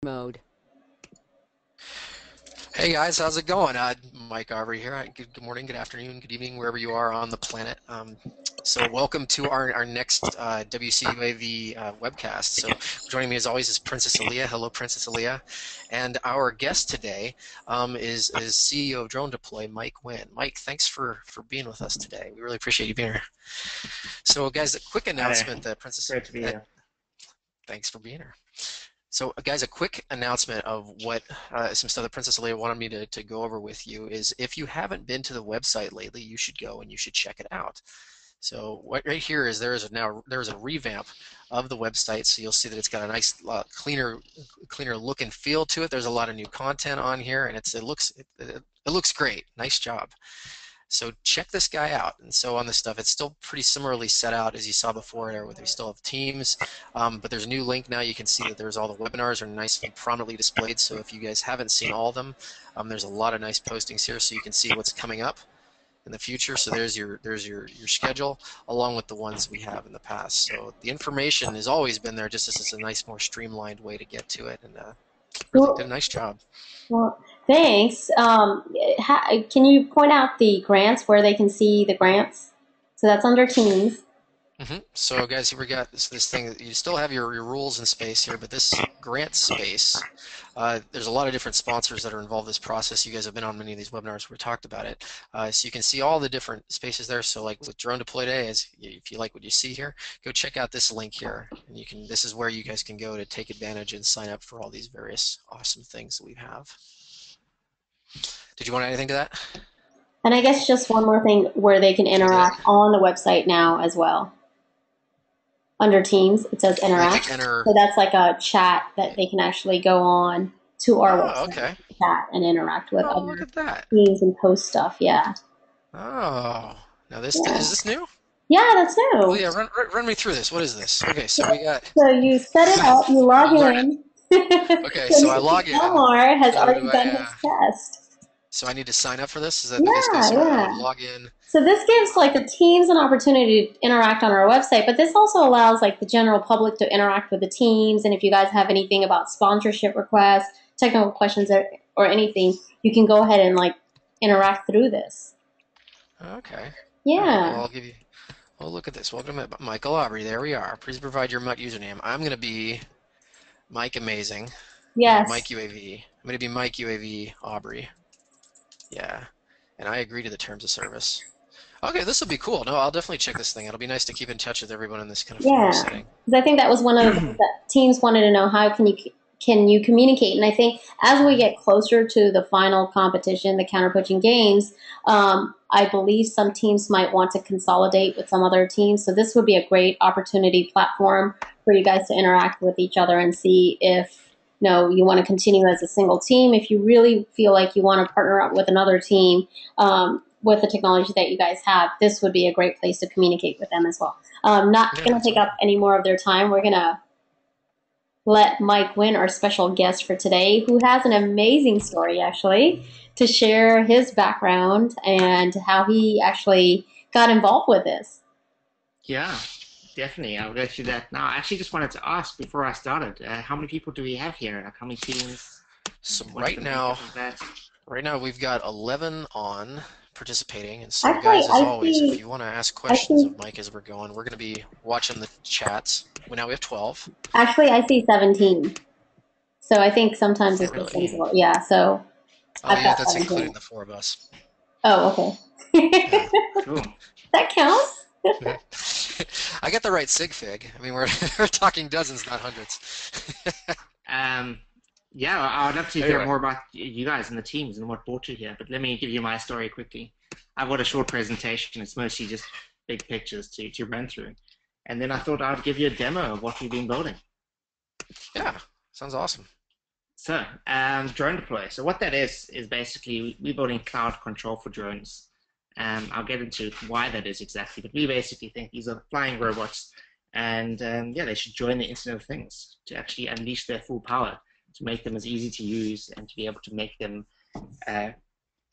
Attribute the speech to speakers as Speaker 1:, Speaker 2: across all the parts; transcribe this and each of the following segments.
Speaker 1: mode.
Speaker 2: Hey guys, how's it going? Mike Aubrey here. Good morning, good afternoon, good evening, wherever you are on the planet. So welcome to our next wcUAV webcast. So joining me as always is Princess Aaliyah. Hello, Princess Aaliyah. And our guest today is CEO of Drone Deploy, Mike Winn. Mike, thanks for being with us today. We really appreciate you being here. So guys, a quick
Speaker 3: Hi there.
Speaker 2: announcement that Princess,
Speaker 3: Great to be here.
Speaker 2: thanks for being here. So, guys, a quick announcement of what some stuff that Princess Leia wanted me to go over with you is if you haven't been to the website lately, you should go and you should check it out. So, what right here is there's a revamp of the website, so you'll see that it's got a nice, cleaner look and feel to it. There's a lot of new content on here, and it looks great. Nice job. So check this guy out. And so on this stuff, it's still pretty similarly set out as you saw before there, where we still have teams, but there's a new link now. You can see that there's all the webinars are nicely prominently displayed. So if you guys haven't seen all of them, there's a lot of nice postings here, so you can see what's coming up in the future. So there's your schedule along with the ones we have in the past. So the information has always been there, just as it's a nice, more streamlined way to get to it. And really did a
Speaker 4: Well,
Speaker 2: nice job.
Speaker 4: well, thanks. Can you point out the grants where they can see the grants? So that's under teams.
Speaker 2: So guys, here we got this thing. You still have your rules and space here, but this grant space, there's a lot of different sponsors that are involved in this process. You guys have been on many of these webinars where we talked about it. So you can see all the different spaces there. So like with Drone Deploy Day, if you like what you see here, go check out this link here. And this is where you guys can go to take advantage and sign up for all these various awesome things that we have. Did you want to add anything to that?
Speaker 4: And I guess just one more thing where they can
Speaker 2: Did I get it?
Speaker 4: interact on the website now as well. Under teams, it says
Speaker 2: I
Speaker 4: interact.
Speaker 2: think enter.
Speaker 4: So that's like a chat that they can actually go on to our
Speaker 2: Oh,
Speaker 4: website,
Speaker 2: okay.
Speaker 4: chat and interact with
Speaker 2: Oh, look
Speaker 4: other
Speaker 2: at that.
Speaker 4: teams and post stuff. Yeah.
Speaker 2: Oh, now this
Speaker 4: Yeah.
Speaker 2: is this new?
Speaker 4: Yeah, that's
Speaker 2: Oh
Speaker 4: new.
Speaker 2: yeah, run me through this. What is this? Okay, so we got.
Speaker 4: So you set it up, you log
Speaker 2: I'm learning.
Speaker 4: in.
Speaker 2: Okay, so I log in.
Speaker 4: Elmar has
Speaker 2: So
Speaker 4: already
Speaker 2: do I?
Speaker 4: done his test.
Speaker 2: So I need to sign up for this? Is that the base case
Speaker 4: Yeah,
Speaker 2: scenario? I would
Speaker 4: yeah.
Speaker 2: log in.
Speaker 4: So this gives like the teams an opportunity to interact on our website, but this also allows like the general public to interact with the teams. And if you guys have anything about sponsorship requests, technical questions, or anything, you can go ahead and like interact through this.
Speaker 2: Okay. All right. Well,
Speaker 4: Yeah.
Speaker 2: I'll give you. Oh, look at this. Welcome to Michael Aubrey. There we are. Please provide your MUT username. I'm gonna be Mike Amazing. Mike
Speaker 4: Yes.
Speaker 2: UAV. I'm gonna be Mike UAV Aubrey. Yeah. And I agree to the terms of service. Okay, this will be cool. No, I'll definitely check this thing. It'll be nice to keep in touch with everyone in this kind of forum
Speaker 4: Yeah,
Speaker 2: setting.
Speaker 4: because I think that was one of the things that teams wanted to know, how can you communicate? And I think as we get closer to the final competition, the counter poaching games, I believe some teams might want to consolidate with some other teams. So this would be a great opportunity platform for you guys to interact with each other and see if you want to continue as a single team. If you really feel like you want to partner up with another team, with the technology that you guys have, this would be a great place to communicate with them as well. Not
Speaker 2: Yeah,
Speaker 4: going to
Speaker 2: that's
Speaker 4: take up
Speaker 2: awesome.
Speaker 4: any more of their time. We're going to let Mike Winn, our special guest for today, who has an amazing story actually, to share his background and how he actually got involved with this.
Speaker 3: Yeah, definitely. I'll go through that now. I actually just wanted to ask before I started, how many people do we have here? Like, how many teams?
Speaker 2: So
Speaker 3: What's
Speaker 2: right
Speaker 3: the
Speaker 2: now,
Speaker 3: makeup of that?
Speaker 2: Right now we've got 11 on participating, and so
Speaker 4: Actually,
Speaker 2: guys, as always, if you want to ask
Speaker 4: I
Speaker 2: questions
Speaker 4: see,
Speaker 2: of Mike as we're going, we're going to be watching the chats. Well, now we have 12.
Speaker 4: I see 17. So I think sometimes
Speaker 2: Oh,
Speaker 4: it just seems
Speaker 2: really?
Speaker 4: a little, yeah. So
Speaker 2: Oh,
Speaker 4: I've
Speaker 2: yeah,
Speaker 4: got
Speaker 2: that's
Speaker 4: 17.
Speaker 2: including the four of us.
Speaker 4: Oh,
Speaker 2: Yeah.
Speaker 4: okay.
Speaker 3: Cool.
Speaker 4: That counts.
Speaker 2: I got the right sig fig. I mean, we're, we're talking dozens, not hundreds.
Speaker 3: Um, yeah, I would love to hear
Speaker 2: Anyway,
Speaker 3: more about you guys and the teams and what brought you here. But let me give you my story quickly. I've got a short presentation. It's mostly just big pictures to run through. And then I thought I'd give you a demo of what we've been building.
Speaker 2: yeah, sounds awesome.
Speaker 3: So, drone deploy. So what that is basically we're building cloud control for drones. I'll get into why that is exactly, but we basically think these are flying robots, and yeah, they should join the Internet of Things to actually unleash their full power, to make them as easy to use and to be able to make them uh,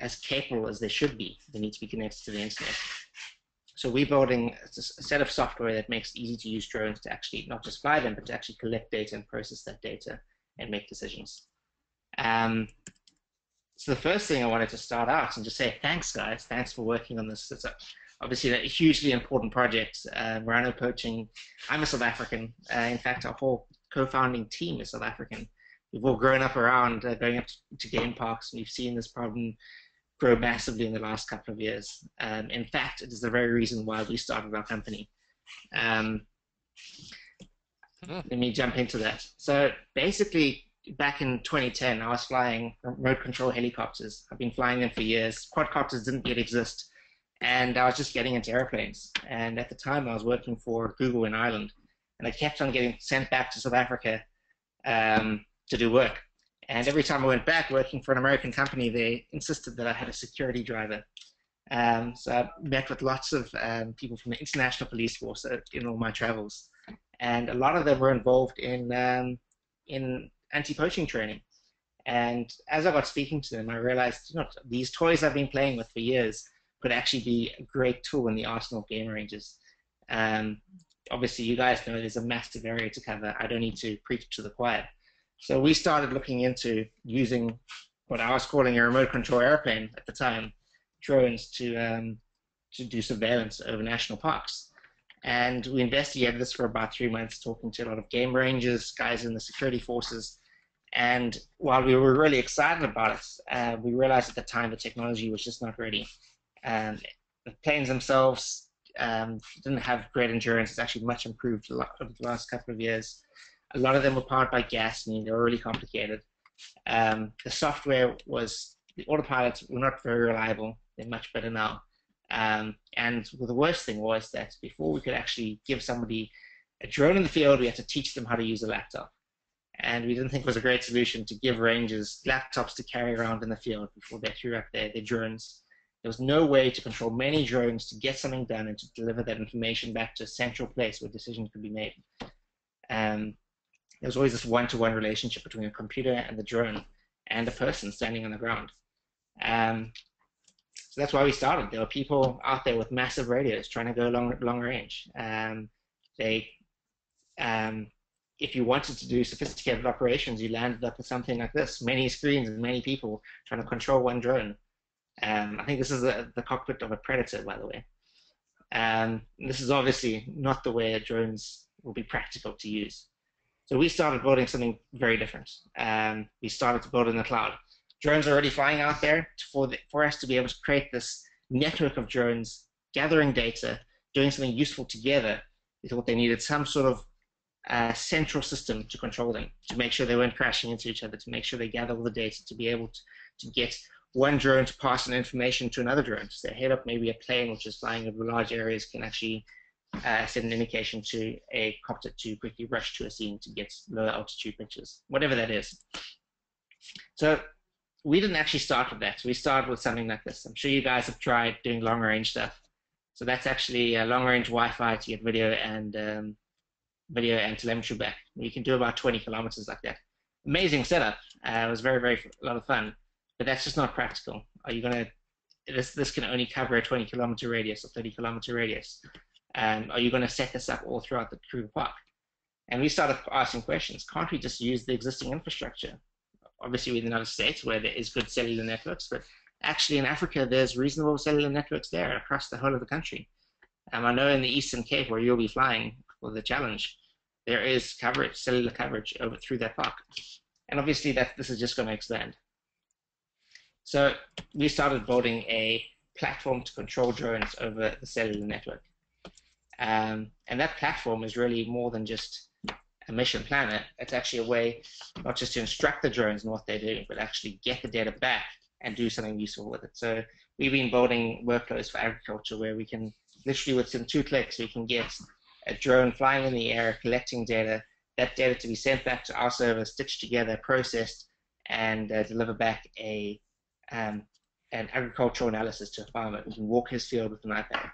Speaker 3: as capable as they should be. They need to be connected to the Internet. So we're building a set of software that makes it easy to use drones to actually not just fly them, but to actually collect data and process that data and make decisions. So the first thing I wanted to start out and just say thanks, guys. Thanks for working on this. It's obviously a hugely important project. Rhino poaching. I'm a South African. In fact, our whole co-founding team is South African. We've all grown up around going up to game parks, and we've seen this problem grow massively in the last couple of years. In fact, it is the very reason why we started our company. Let me jump into that. So basically, back in 2010, I was flying remote control helicopters. I've been flying them for years. Quadcopters didn't yet exist. And I was just getting into airplanes. And at the time, I was working for Google in Ireland. And I kept on getting sent back to South Africa to do work. And every time I went back working for an American company, they insisted that I had a security driver. So I met with lots of people from the International Police Force in all my travels. And a lot of them were involved in anti-poaching training. And as I got speaking to them, I realized, you know, these toys I've been playing with for years could actually be a great tool in the arsenal of game ranges. Obviously, you guys know there's a massive area to cover. I don't need to preach to the choir. So we started looking into using what I was calling a remote control airplane at the time, drones, to do surveillance over national parks. And we investigated this for about 3 months, talking to a lot of game rangers, guys in the security forces. And while we were really excited about it, we realized at the time the technology was just not ready. The planes themselves didn't have great endurance. It's actually much improved over the last couple of years. A lot of them were powered by gas, meaning they were really complicated. The software the autopilots were not very reliable. They're much better now. And the worst thing was that before we could actually give somebody a drone in the field, we had to teach them how to use a laptop. And we didn't think it was a great solution to give rangers laptops to carry around in the field before they threw up their drones. There was no way to control many drones to get something done and to deliver that information back to a central place where decisions could be made. There was always this one-to-one relationship between a computer and the drone and a person standing on the ground. So that's why we started. There were people out there with massive radios trying to go long range. If you wanted to do sophisticated operations, you landed up with something like this: many screens and many people trying to control one drone. I think this is the cockpit of a Predator, by the way. This is obviously not the way drones will be practical to use. So we started building something very different. We started to build in the cloud. Drones are already flying out there. For us to be able to create this network of drones, gathering data, doing something useful together, we thought they needed some sort of central system to control them, to make sure they weren't crashing into each other, to make sure they gather all the data, to be able to get one drone to pass an information to another drone. So head up maybe a plane which is flying over large areas can actually send an indication to a copter to quickly rush to a scene to get lower altitude pictures, whatever that is. So we didn't actually start with that. We started with something like this. I'm sure you guys have tried doing long range stuff. So that's actually a long range Wi-Fi to get video and telemetry back. You can do about 20 kilometers like that. Amazing setup. It was a lot of fun, but that's just not practical. Are you gonna? This can only cover a 20-kilometer radius or 30-kilometer radius. Are you going to set this up all throughout the Kruger Park? And we started asking questions. Can't we just use the existing infrastructure? Obviously, we're in the United States where there is good cellular networks, but actually in Africa, there's reasonable cellular networks there across the whole of the country. I know in the Eastern Cape, where you'll be flying for the challenge, there is coverage, cellular coverage over through that park. And obviously, this is just going to expand. So we started building a platform to control drones over the cellular network. And that platform is really more than just a mission planner. It's actually a way not just to instruct the drones in what they're doing, but actually get the data back and do something useful with it. So we've been building workflows for agriculture where we can literally within 2 clicks, we can get a drone flying in the air, collecting data, that data to be sent back to our server, stitched together, processed, and deliver back an agricultural analysis to a farmer who can walk his field with an iPad.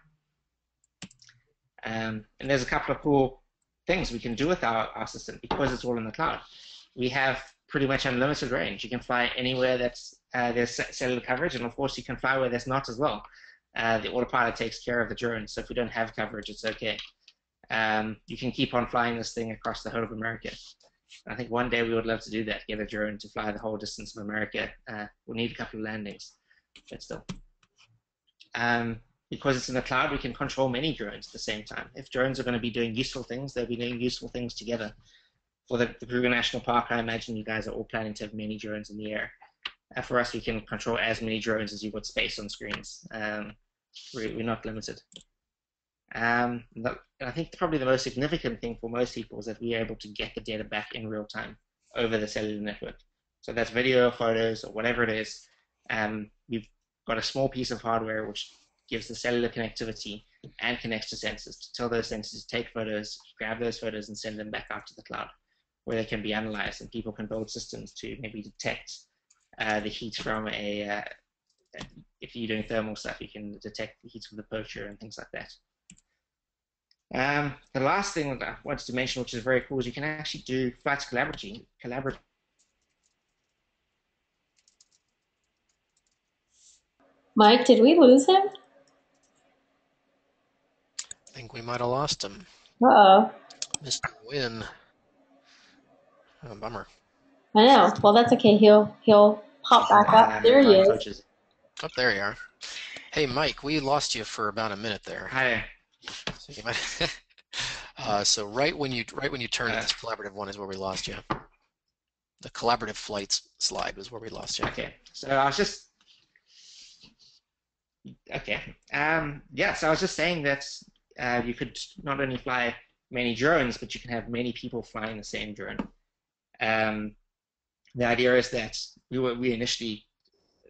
Speaker 3: And there's a couple of cool things we can do with our system because it's all in the cloud. We have pretty much unlimited range. You can fly anywhere that's there's cellular coverage, and of course you can fly where there's not as well. The autopilot takes care of the drone, so if we don't have coverage, it's okay. You can keep on flying this thing across the whole of America. I think one day we would love to do that, get a drone to fly the whole distance of America. We'll need a couple of landings, but still. Because it's in the cloud, we can control many drones at the same time. If drones are going to be doing useful things, they'll be doing useful things together. For the Kruger National Park, I imagine you guys are all planning to have many drones in the air. For us, we can control as many drones as you've got space on screens. We're not limited. And I think probably the most significant thing for most people is that we are able to get the data back in real time over the cellular network. So that's video or photos or whatever it is. We've got a small piece of hardware which gives the cellular connectivity and connects to sensors to tell those sensors to take photos, grab those photos and send them back out to the cloud where they can be analyzed, and people can build systems to maybe detect the heat from if you're doing thermal stuff, you can detect the heat from the poacher and things like that. The last thing that I wanted to mention, which is very cool, is you can actually do flights collaboratively.
Speaker 4: Mike, did we lose him?
Speaker 2: I think we might have lost him.
Speaker 4: Uh-oh.
Speaker 2: Mr. Winn. Oh, bummer.
Speaker 4: I know. Well, that's okay. He'll pop back up. There he is.
Speaker 3: Coaches.
Speaker 2: Oh, there you are. Hey, Mike, we lost you for about a minute there.
Speaker 3: Hi.
Speaker 2: So, you might so right when you turn to this collaborative one is where we lost you. The collaborative flights slide was where we lost you.
Speaker 3: Okay. So I was just yeah. So I was just saying that you could not only fly many drones, but you can have many people flying the same drone. The idea is that we initially,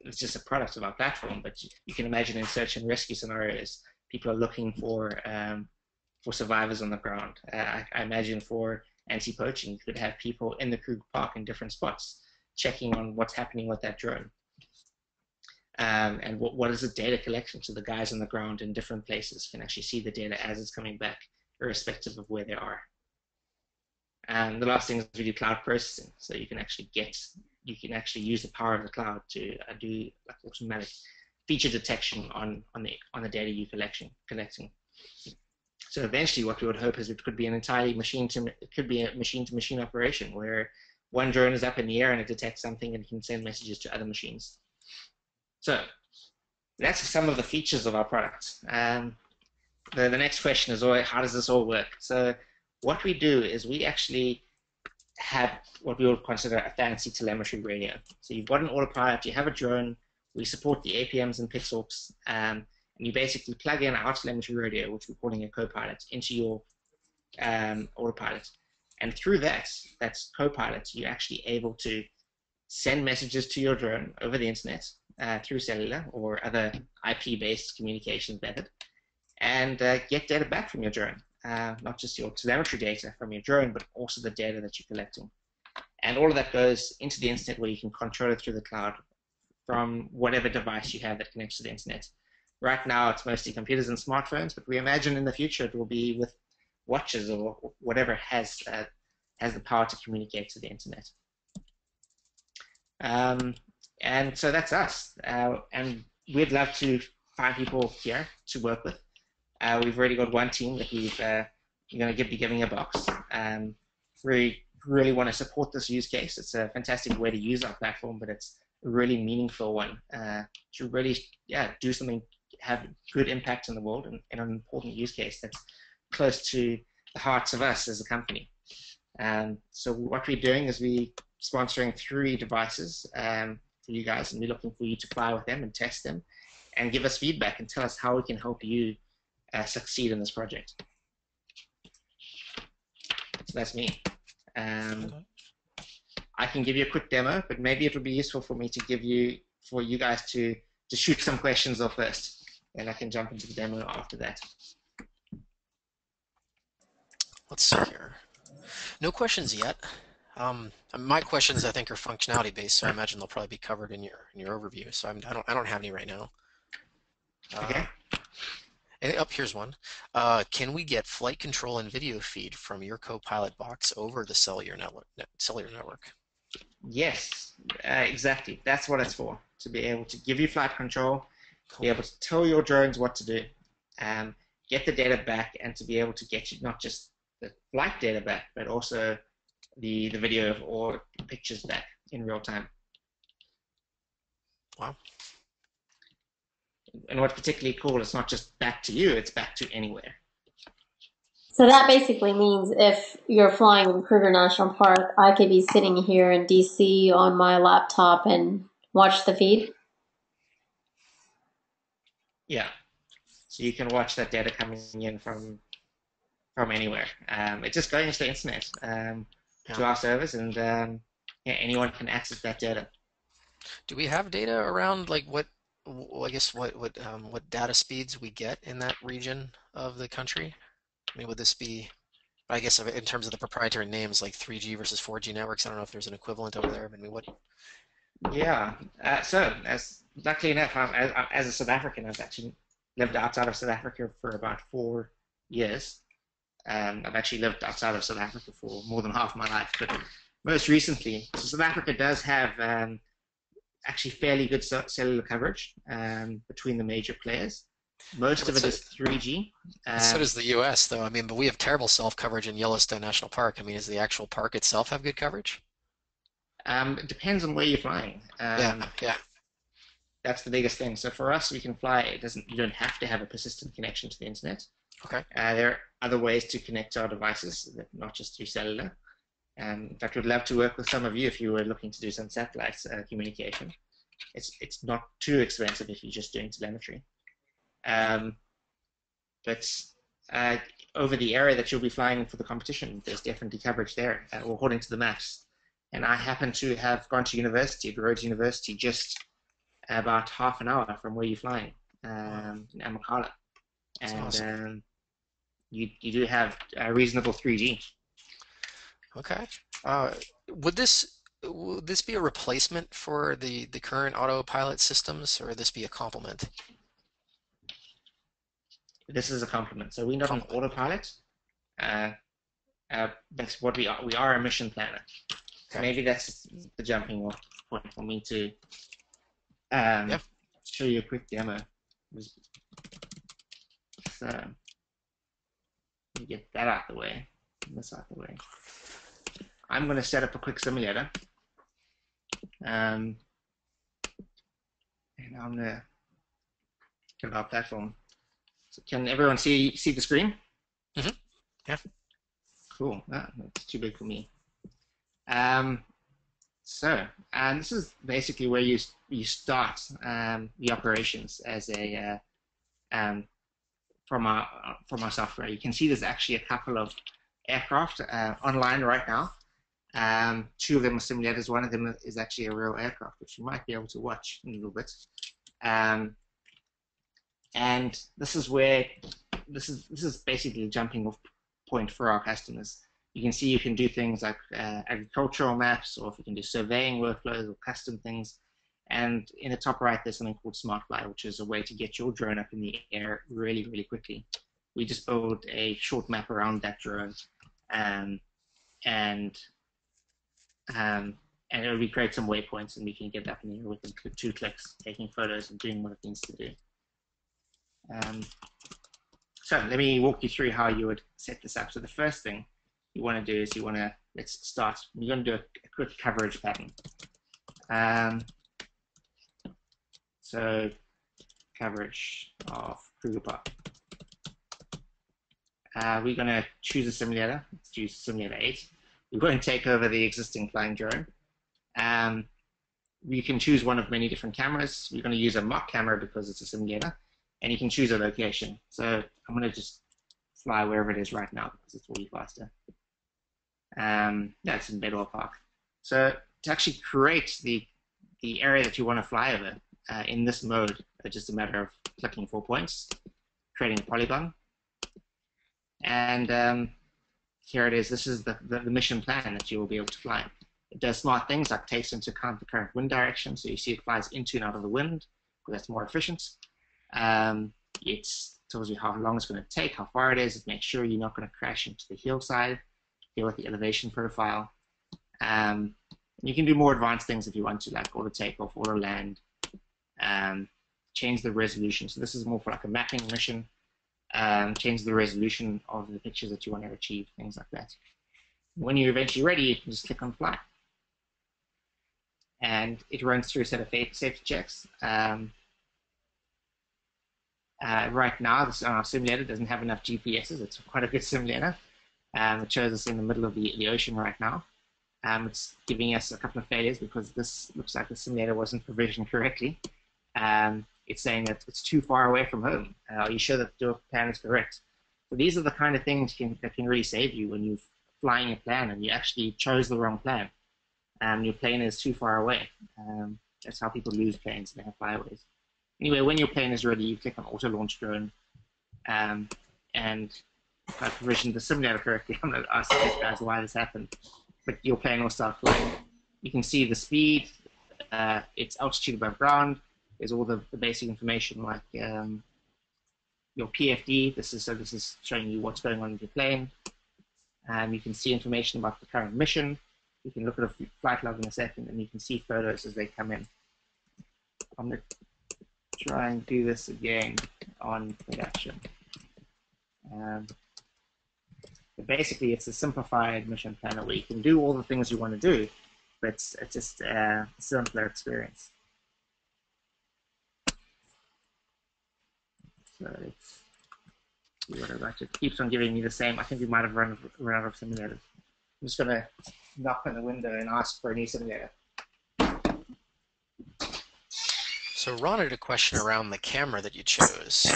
Speaker 3: it's just a product of our platform, but you can imagine in search and rescue scenarios, people are looking for survivors on the ground. I imagine for anti-poaching, you could have people in the Kruger Park in different spots checking on what's happening with that drone. And what is the data collection, so the guys on the ground in different places can actually see the data as it's coming back, irrespective of where they are. And the last thing is we do cloud processing, so you can actually use the power of the cloud to do like automatic feature detection on the data you're collecting. So eventually, what we would hope is it could be an entirely machine-to-machine operation where one drone is up in the air and it detects something and can send messages to other machines. So that's some of the features of our product. The next question is always, how does this all work? So what we do is we actually have what we would consider a fancy telemetry radio. So you've got an autopilot, you have a drone, we support the APMs and pixels, and you basically plug in our telemetry radio, which we're calling a copilot, into your autopilot. And through that's copilot, you're actually able to send messages to your drone over the internet through cellular or other IP-based communications method, and get data back from your drone. Not just your telemetry data from your drone, but also the data that you're collecting. And all of that goes into the internet where you can control it through the cloud from whatever device you have that connects to the internet. Right now, it's mostly computers and smartphones, but we imagine in the future it will be with watches or whatever has the power to communicate to the internet. And so that's us. And we'd love to find people here to work with. We've already got one team that we're going to be giving a box. We really want to support this use case. It's a fantastic way to use our platform, but it's a really meaningful one to really do something, have good impact in the world and an important use case that's close to the hearts of us as a company. So what we're doing is we're sponsoring 3 devices for you guys, and we're looking for you to fly with them and test them and give us feedback and tell us how we can help you succeed in this project. So that's me. I can give you a quick demo, but maybe it would be useful for me to for you guys to shoot some questions off first, and I can jump into the demo after that.
Speaker 2: Let's see here. No questions yet. My questions, I think, are functionality based, so I imagine they'll probably be covered in your overview. So I don't have any right now.
Speaker 3: Okay.
Speaker 2: Here's one. Can we get flight control and video feed from your Copilot box over the cellular network?
Speaker 3: Yes, exactly. That's what it's for, to be able to give you flight control, be able to tell your drones what to do, get the data back, and to be able to get you not just the flight data back, but also the video or pictures back in real time.
Speaker 2: Wow.
Speaker 3: And what's particularly cool, it's not just back to you, it's back to anywhere.
Speaker 4: So that basically means if you're flying in Kruger National Park, I could be sitting here in DC on my laptop and watch the feed.
Speaker 3: Yeah. So you can watch that data coming in from anywhere. It's just going into the internet to our servers, and yeah, anyone can access that data.
Speaker 2: Do we have data around like what, I guess what data speeds we get in that region of the country? I mean, would this be, I guess in terms of the proprietary names like 3G versus 4G networks, I don't know if there's an equivalent over there. I mean, what?
Speaker 3: Yeah. So, as luckily enough, as a South African, I've actually lived outside of South Africa for about 4 years. I've actually lived outside of South Africa for more than half my life, but most recently, so South Africa does have actually fairly good cellular coverage between the major players. Most
Speaker 2: Yeah,
Speaker 3: of it is 3G.
Speaker 2: so does the US, though. I mean, but we have terrible self coverage in Yellowstone National Park. I mean, does the actual park itself have good coverage?
Speaker 3: It depends on where you're flying.
Speaker 2: Yeah, yeah.
Speaker 3: That's the biggest thing. So for us, we can fly. You don't have to have a persistent connection to the internet.
Speaker 2: Okay.
Speaker 3: There are other ways to connect to our devices, not just through cellular. In fact, we'd love to work with some of you if you were looking to do some satellite communication. It's not too expensive if you're just doing telemetry. But over the area that you'll be flying for the competition, there's definitely coverage there, according to the maps. And I happen to have gone to university, Rhodes University, just about half an hour from where you're flying, in Amakhala. And
Speaker 2: awesome.
Speaker 3: You do have a reasonable 3G.
Speaker 2: Okay. Uh, would this be a replacement for the current autopilot systems, or would this be a complement?
Speaker 3: This is a complement. So we're not an
Speaker 2: Complement.
Speaker 3: autopilot. That's what we are. We are a mission planner. So
Speaker 2: Okay.
Speaker 3: maybe that's the jumping off point for me to
Speaker 2: Yeah.
Speaker 3: show you a quick demo. So let me get that out the way. This out the way. I'm going to set up a quick simulator. And I'm going to get our platform. So can everyone see the screen?
Speaker 2: Mm-hmm. Yeah.
Speaker 3: Cool. That's too big for me. So, and this is basically where you start the operations as a from our software. You can see there's actually a couple of aircraft online right now. 2 of them are simulators. One of them is actually a real aircraft, which you might be able to watch in a little bit. And this is where this is basically a jumping off point for our customers. You can see you can do things like agricultural maps, or if you can do surveying workflows or custom things. And in the top right, there's something called Smart Fly, which is a way to get your drone up in the air really, really quickly. We just build a short map around that drone, and we create some waypoints, and we can get up in the air within 2 clicks, taking photos and doing what it needs to do. So let me walk you through how you would set this up. So the first thing you want to do is let's start. You're going to do a quick coverage pattern. So coverage of Kruger Park. We're going to choose a simulator. Let's choose Simulator 8. We're going to take over the existing flying drone. We can choose one of many different cameras. We're going to use a mock camera because it's a simulator. And you can choose a location. So I'm going to just fly wherever it is right now because it's really faster. It's in Bedwell Park. So to actually create the area that you want to fly over in this mode, it's just a matter of clicking 4 points, creating a polygon. And here it is. This is the mission plan that you will be able to fly. It does smart things like takes into account the current wind direction. So you see it flies into and out of the wind because that's more efficient. It tells you how long it's going to take, how far it is. It makes sure you're not going to crash into the hillside, deal with the elevation profile. You can do more advanced things if you want to, like auto takeoff, auto land, change the resolution. So this is more for like a mapping mission. Change the resolution of the pictures that you want to achieve, things like that. When you're eventually ready, you can just click on fly. And it runs through a set of safety checks. Right now, this our simulator doesn't have enough GPSs. It's quite a good simulator. It shows us in the middle of the ocean right now. It's giving us a couple of failures because this looks like the simulator wasn't provisioned correctly. It's saying that it's too far away from home. Are you sure that your plan is correct? So these are the kind of things that can really save you when you're flying a plan and you actually chose the wrong plan. Your plane is too far away. That's how people lose planes. They have flyaways. Anyway, when your plane is ready, you click on auto launch drone, and if I provisioned the simulator correctly, I'm not asking these guys why this happened, but your plane will start flying. You can see the speed, its altitude above ground. There's all the basic information like your PFD. This is showing you what's going on with your plane. You can see information about the current mission. You can look at a flight log in a second, and you can see photos as they come in. I'm going to try and do this again on production. But basically, it's a simplified mission planner where you can do all the things you want to do, but it's just a simpler experience. So let's see what I write. It keeps on giving me the same. I think we might have run out of simulators. I'm just going to knock on the window and ask for a new simulator.
Speaker 2: So Ron had a question around the camera that you chose.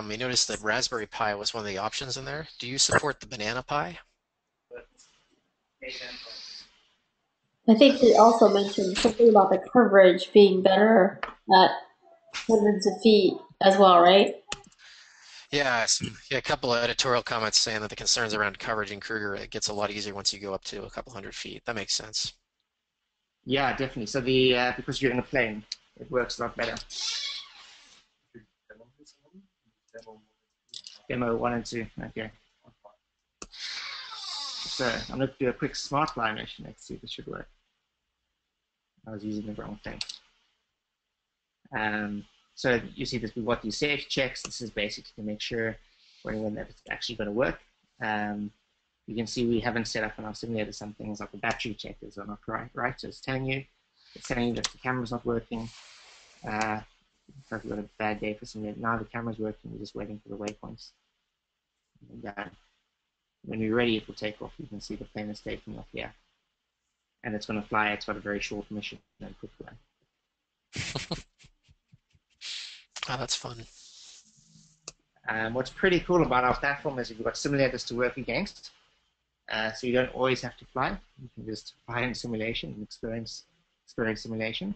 Speaker 2: We noticed that Raspberry Pi was one of the options in there. Do you support the Banana Pi?
Speaker 4: I think he also mentioned something about the coverage being better at hundreds of feet as well, right?
Speaker 2: Yeah, a couple of editorial comments saying that the concerns around coverage in Kruger, it gets a lot easier once you go up to a couple hundred feet. That makes sense.
Speaker 3: Yeah, definitely. So the because you're in a plane, it works a lot better. Demo 1 and 2. Okay. So I'm going to do a quick smart fly mission. Let's see if this should work. I was using the wrong thing. So you see this, what these safety checks. This is basically to make sure for anyone that it's actually going to work. You can see we haven't set up on our simulator some things like the battery checkers are not right. So it's telling you that the camera's not working. If you've got a bad day for simulator, now the camera's working. We're just waiting for the waypoints. And when you're ready, it will take off. You can see the plane is taking off here, and it's going to fly. It's got a very short mission and quick fly.
Speaker 2: Oh, that's fun.
Speaker 3: What's pretty cool about our platform is we've got simulators to work against. So you don't always have to fly. You can just fly in simulation and experience simulation.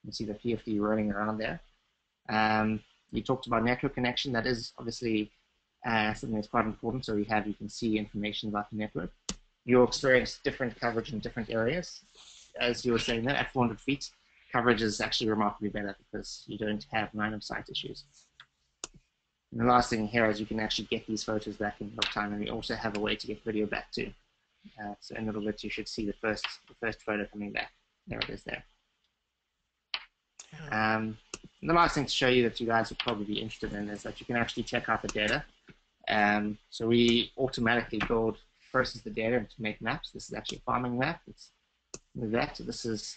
Speaker 3: You see the PFD rolling around there. You talked about network connection. That is obviously something that's quite important. So you can see information about the network. You'll experience different coverage in different areas. As you were saying there, at 400 feet, coverage is actually remarkably better because you don't have line of sight issues. And the last thing here is you can actually get these photos back in real time, and we also have a way to get video back too. So in a little bit, you should see the first photo coming back. There it is there. And the last thing to show you that you guys would probably be interested in is that you can actually check out the data. So we automatically process the data to make maps. This is actually a farming map. It's that. So this is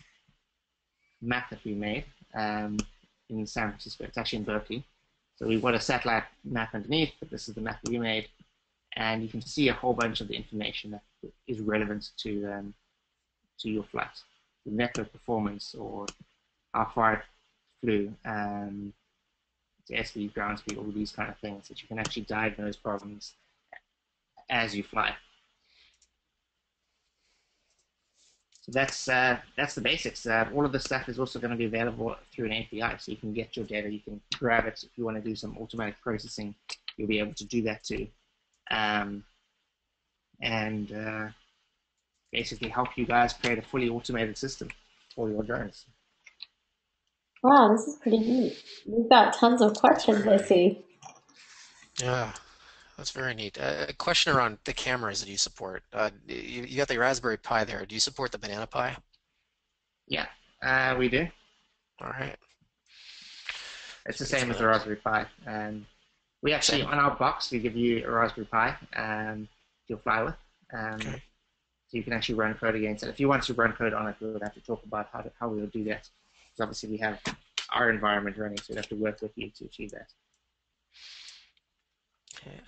Speaker 3: a map that we made in San Francisco. It's actually in Berkeley. So we've got a satellite map underneath, but this is the map that we made. And you can see a whole bunch of the information that is relevant to your flight. The network performance, or how far it flew, the airspeed, ground speed, all these kind of things that you can actually diagnose problems as you fly. So that's the basics. All of this stuff is also going to be available through an API, so you can get your data, you can grab it. If you want to do some automatic processing, you'll be able to do that too. Basically help you guys create a fully automated system for your drones.
Speaker 4: Wow, this is pretty neat. We've got tons of questions, I see.
Speaker 2: Yeah, that's very neat. A question around the cameras that you support. You got the Raspberry Pi there. Do you support the Banana Pi?
Speaker 3: Yeah, we do.
Speaker 2: All right.
Speaker 3: It's the same as the Raspberry Pi. We actually, on our box, we give you a Raspberry Pi you'll fly with. So So you can actually run code against it. If you want to run code on it, we would have to talk about how we would do that. Because obviously we have our environment running, so we'd have to work with you to achieve that.
Speaker 2: Okay.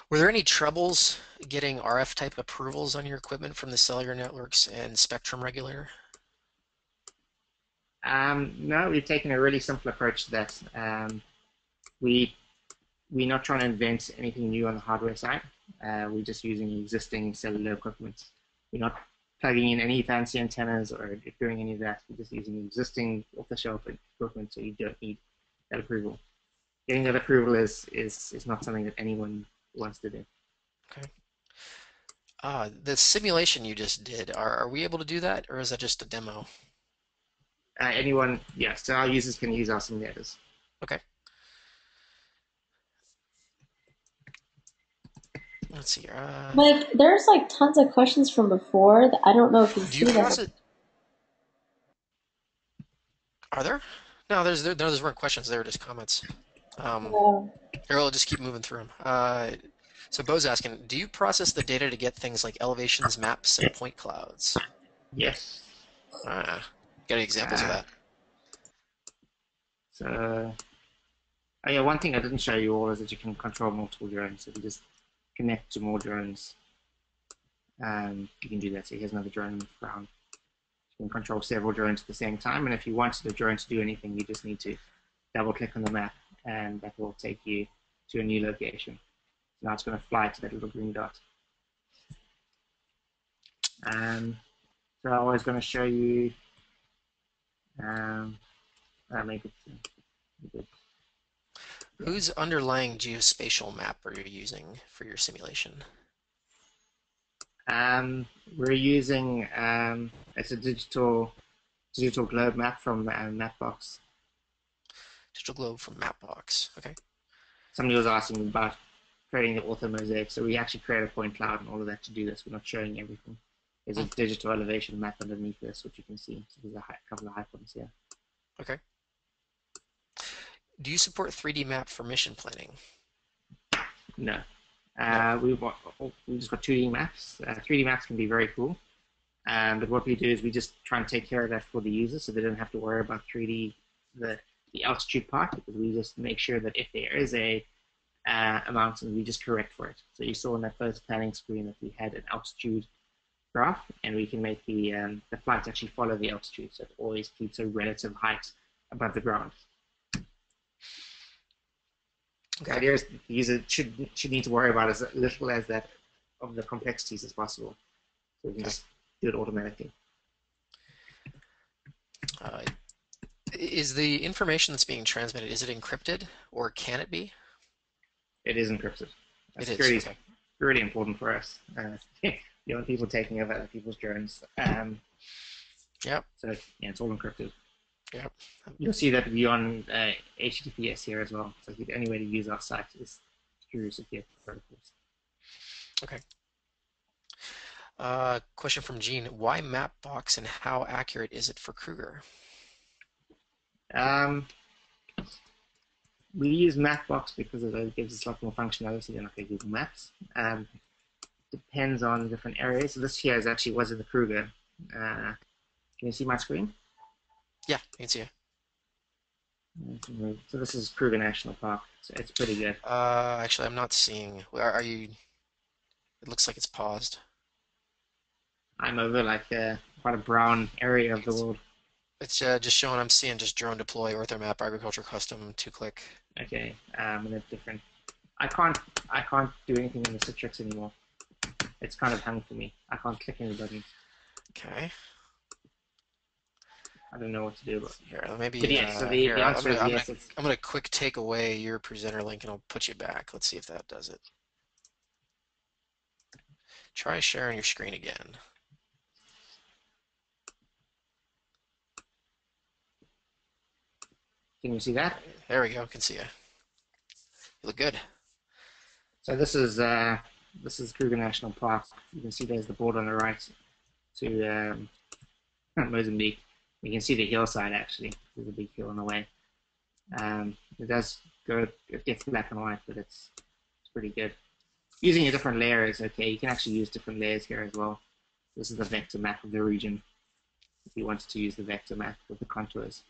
Speaker 2: Were there any troubles getting RF type approvals on your equipment from the cellular networks and spectrum regulator?
Speaker 3: No, we've taken a really simple approach to that. We're not trying to invent anything new on the hardware side. We're just using existing cellular equipment. We're not plugging in any fancy antennas or doing any of that. We're just using existing off-the-shelf equipment, so you don't need that approval. Getting that approval is not something that anyone wants to do.
Speaker 2: Okay. The simulation you just did, are we able to do that, or is that just a demo?
Speaker 3: Anyone, yes, so our users can use our simulators.
Speaker 2: Okay. Let's see.
Speaker 4: Like, there's like tons of questions from before that I don't know if you
Speaker 2: Do you
Speaker 4: see them.
Speaker 2: process? Are there? No, those weren't questions. They were just comments.
Speaker 4: Yeah.
Speaker 2: Here, we'll just keep moving through them. So Bo's asking, do you process the data to get things like elevations, maps, and point clouds?
Speaker 3: Yes.
Speaker 2: Got any examples of that?
Speaker 3: So, oh yeah, one thing I didn't show you all is that you can control multiple drones. So if you just connect to more drones, you can do that. So here's another drone on the ground. You can control several drones at the same time, and if you wanted the drone to do anything, you just need to double-click on the map, and that will take you to a new location. So now it's going to fly to that little green dot. So I was going to show you, make it.
Speaker 2: Whose underlying geospatial map are you using for your simulation?
Speaker 3: We're using it's a digital globe map from Mapbox.
Speaker 2: Digital globe from Mapbox. Okay.
Speaker 3: Somebody was asking about creating the ortho mosaic, so we actually create a point cloud and all of that to do this. We're not showing everything. There's a digital elevation map underneath this, which you can see. So there's a couple of high points here.
Speaker 2: Okay. Do you support 3D map for mission planning?
Speaker 3: No.
Speaker 2: No.
Speaker 3: We've just got 2D maps. 3D maps can be very cool. But what we do is we just try and take care of that for the user so they don't have to worry about 3D, the altitude part, because we just make sure that if there is a mountain, we just correct for it. So you saw on that first planning screen that we had an altitude graph, and we can make the flight actually follow the altitude, so it always keeps a relative height above the ground. Okay. The idea is the user should need to worry about as little as that of the complexities as possible. So we can just do it automatically.
Speaker 2: Is the information that's being transmitted, is it encrypted, or can it be?
Speaker 3: It is encrypted.
Speaker 2: Security is
Speaker 3: really important for us. You know, people taking over other people's drones.
Speaker 2: Yep.
Speaker 3: So yeah, it's all encrypted.
Speaker 2: Yep.
Speaker 3: You'll see that beyond HTTPS here as well. So the only way to use our site is through secure protocols.
Speaker 2: Okay. Question from Gene: why Mapbox, and how accurate is it for Kruger?
Speaker 3: We use Mapbox because it gives us a lot more functionality than like Google Maps. Depends on different areas. So this here was in the Kruger. Can you see my screen?
Speaker 2: Yeah, I can see it.
Speaker 3: So this is Kruger National Park. So it's pretty good.
Speaker 2: Actually, I'm not seeing. Are you? It looks like it's paused.
Speaker 3: I'm over like quite a brown area of the world.
Speaker 2: It's just showing. I'm seeing just drone deploy, orthomap, agriculture custom, 2-click.
Speaker 3: Okay, and it's different. I can't do anything in the Citrix anymore. It's kind of hung for me. I can't click any buttons.
Speaker 2: Okay.
Speaker 3: I don't know what to do about it.
Speaker 2: Here, maybe.
Speaker 3: But yes, so the answer is yes.
Speaker 2: I'm gonna quick take away your presenter link and I'll put you back. Let's see if that does it. Try sharing your screen again.
Speaker 3: Can you see that?
Speaker 2: There we go. I can see you. You look good.
Speaker 3: So this is Kruger National Park. You can see there's the border on the right to Mozambique. You can see the hillside actually. There's a big hill on the way. It does go. It gets black and white, but it's pretty good. using a different layer is okay. You can actually use different layers here as well. This is the vector map of the region. If you wanted to use the vector map with the contours,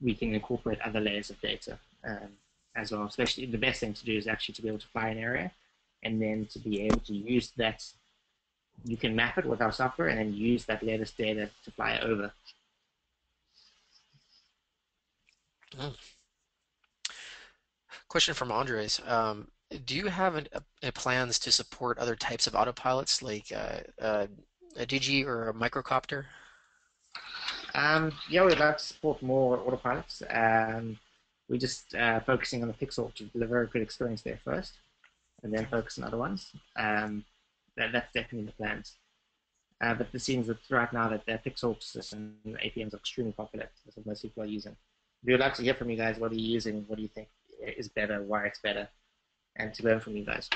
Speaker 3: we can incorporate other layers of data as well. Especially the best thing to do is actually to be able to fly an area, and then to be able to use that. You can map it with our software and then use that latest data to fly over.
Speaker 2: Mm. Question from Andres. Do you have plans to support other types of autopilots like a DG or a microcopter?
Speaker 3: Yeah, we'd like to support more autopilots. We're just focusing on the Pixel to deliver a good experience there first, and then focus on other ones. That's definitely the plans. But it seems that right now that the Pixel system APMs are extremely popular. That's what most people are using. We would like to hear from you guys. What are you using? What do you think is better? Why it's better? And to learn from you guys.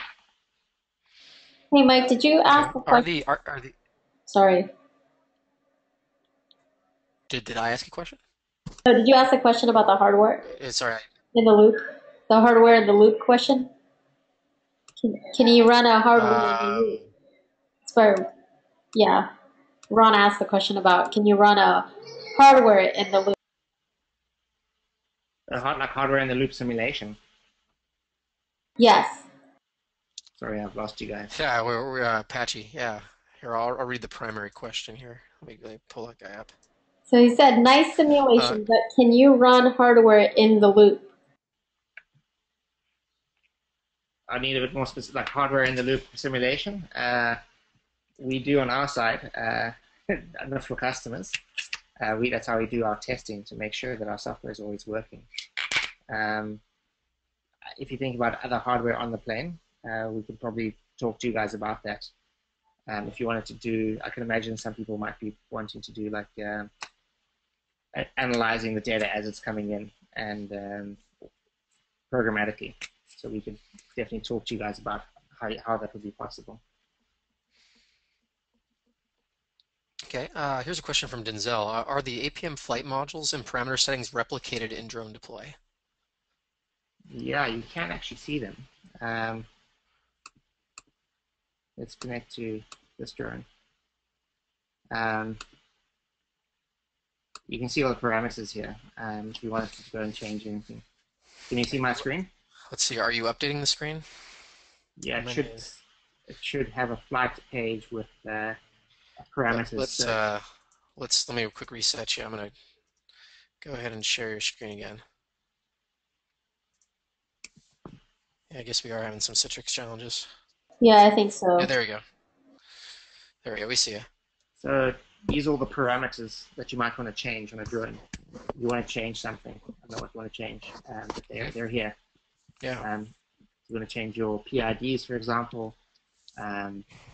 Speaker 4: Hey, Mike, did you
Speaker 2: Okay.
Speaker 4: ask a question?
Speaker 2: Are the
Speaker 4: Sorry.
Speaker 2: did I ask a question?
Speaker 4: So did you ask a question about the hardware
Speaker 2: Sorry.
Speaker 4: in the loop? The hardware in the loop question? Can you run a hardware in the
Speaker 2: Um,
Speaker 4: loop? It's for, yeah. Ron asked the question about can you run a hardware in the loop?
Speaker 3: Like hardware in the loop simulation.
Speaker 4: Yes.
Speaker 3: Sorry, I've lost you guys.
Speaker 2: yeah, we're Apache. Yeah. Here, I'll read the primary question here. Let me pull that guy up.
Speaker 4: So he said, nice
Speaker 2: Uh,
Speaker 4: simulation, but can you run hardware in the loop?
Speaker 3: I need a bit more specific, like hardware in the loop simulation. We do on our side, not for customers. That's how we do our testing to make sure that our software is always working. If you think about other hardware on the plane, we could probably talk to you guys about that. If you wanted to do, I can imagine some people might be wanting to do like analyzing the data as it's coming in and programmatically. So we could definitely talk to you guys about how that would be possible.
Speaker 2: okay. Here's a question from Denzel. Are the APM flight modules and parameter settings replicated in drone deploy?
Speaker 3: Yeah, you can actually see them. Let's connect to this drone. You can see all the parameters here. If you wanted to go and change anything, can you see my screen?
Speaker 2: Let's see. Are you updating the screen?
Speaker 3: Yeah, it should have a flight page with
Speaker 2: Let,
Speaker 3: parameters.
Speaker 2: let's let me quick reset you. I'm gonna go ahead and share your screen again. Yeah, I guess we are having some Citrix challenges.
Speaker 4: Yeah, I think
Speaker 2: Yeah,
Speaker 4: so.
Speaker 2: there we go. There we go. We see you.
Speaker 3: So these are all the parameters that you might want to change on a drone. You want to change something. I don't know what you want to change, but they're here.
Speaker 2: Yeah.
Speaker 3: You want to change your PIDs, for example,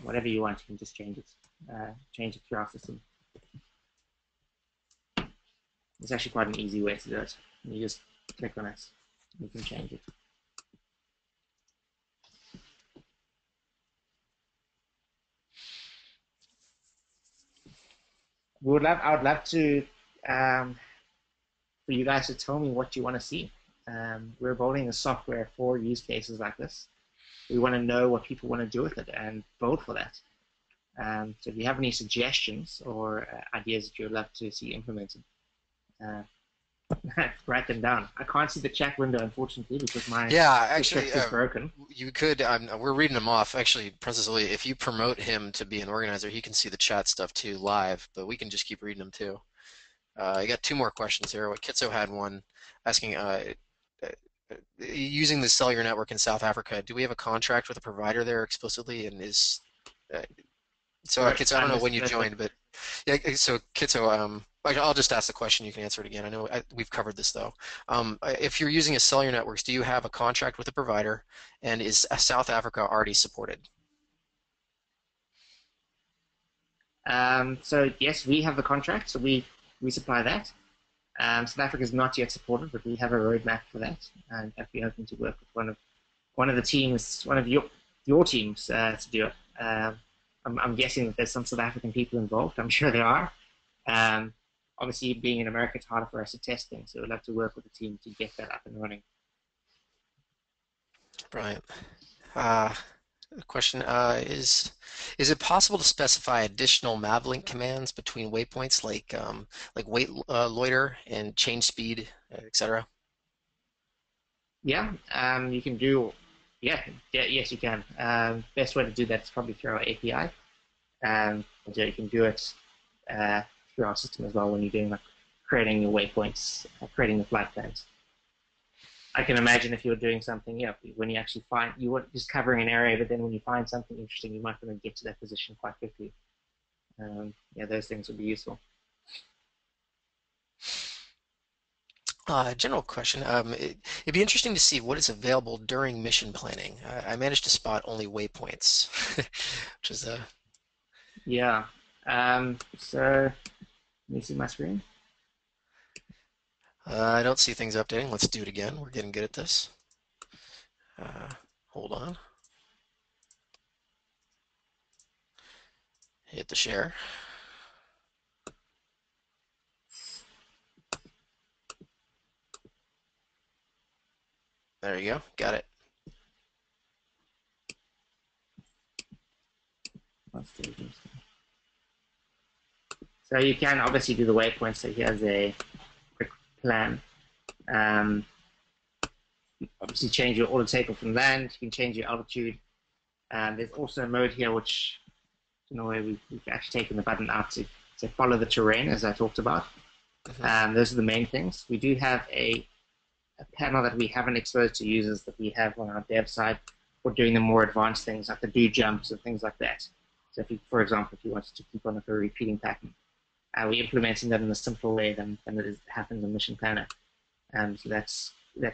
Speaker 3: whatever you want, you can just change it through our system. It's actually quite an easy way to do it. You just click on it, you can change it. I would love to for you guys to tell me what you want to see. We're building a software for use cases like this. We want to know what people want to do with it and vote for that. So if you have any suggestions or ideas that you would love to see implemented, write them down. I can't see the chat window, unfortunately, because my
Speaker 2: Yeah, actually,
Speaker 3: Citrix is broken.
Speaker 2: you could. We're reading him off. Actually, Princess Lee, if you promote him to be an organizer, he can see the chat stuff too live, but we can just keep reading them too. I got two more questions here. What Kitso had one asking, uh, using the cellular network in South Africa, do we have a contract with a provider there explicitly? And uh, Kitso, I don't know when you joined, but yeah, so Kitso, I'll just ask the question. You can answer it again. I know we've covered this though. If you're using a cellular networks, do you have a contract with a provider, and is South Africa already supported?
Speaker 3: So yes, we have the contract, so we supply that. South Africa is not yet supported, but we have a roadmap for that, and if we're hoping to work with one of the teams, one of your teams to do it. I'm guessing that there's some South African people involved. I'm sure there are. Obviously, being in America, it's harder for us to test things, so we'll have to work with the team to get that up and running.
Speaker 2: Right. Uh, Question is it possible to specify additional Mavlink commands between waypoints like wait loiter and change speed, etc.?
Speaker 3: Yeah, you can do, yes, you can. Best way to do that is probably through our API. So you can do it uh, through our system as well when you're doing like creating your waypoints, creating the flight plans. I can imagine if you're doing something, when you actually find you want just covering an area, but then when you find something interesting, you might want to get to that position quite quickly. Those things would be useful.
Speaker 2: General question. It'd be interesting to see what is available during mission planning. I managed to spot only waypoints, which is
Speaker 3: Yeah. So let me see my screen.
Speaker 2: I don't see things updating. Let's do it again. We're getting good at this. Hold on. Hit the share. There you go. Got it.
Speaker 3: So you can obviously do the waypoints. So here's a quick plan. Obviously change your auto takeoff from land. You can change your altitude. There's also a mode here which, where we've actually taken the button out to follow the terrain, as I talked about. Those are the main things. We do have a panel that we haven't exposed to users that we have on our dev side for doing the more advanced things like the do jumps and things like that. So if you, for example, if you wanted to keep on like a repeating pattern, we're implementing that in a simpler way than it happens in Mission Planner. So that's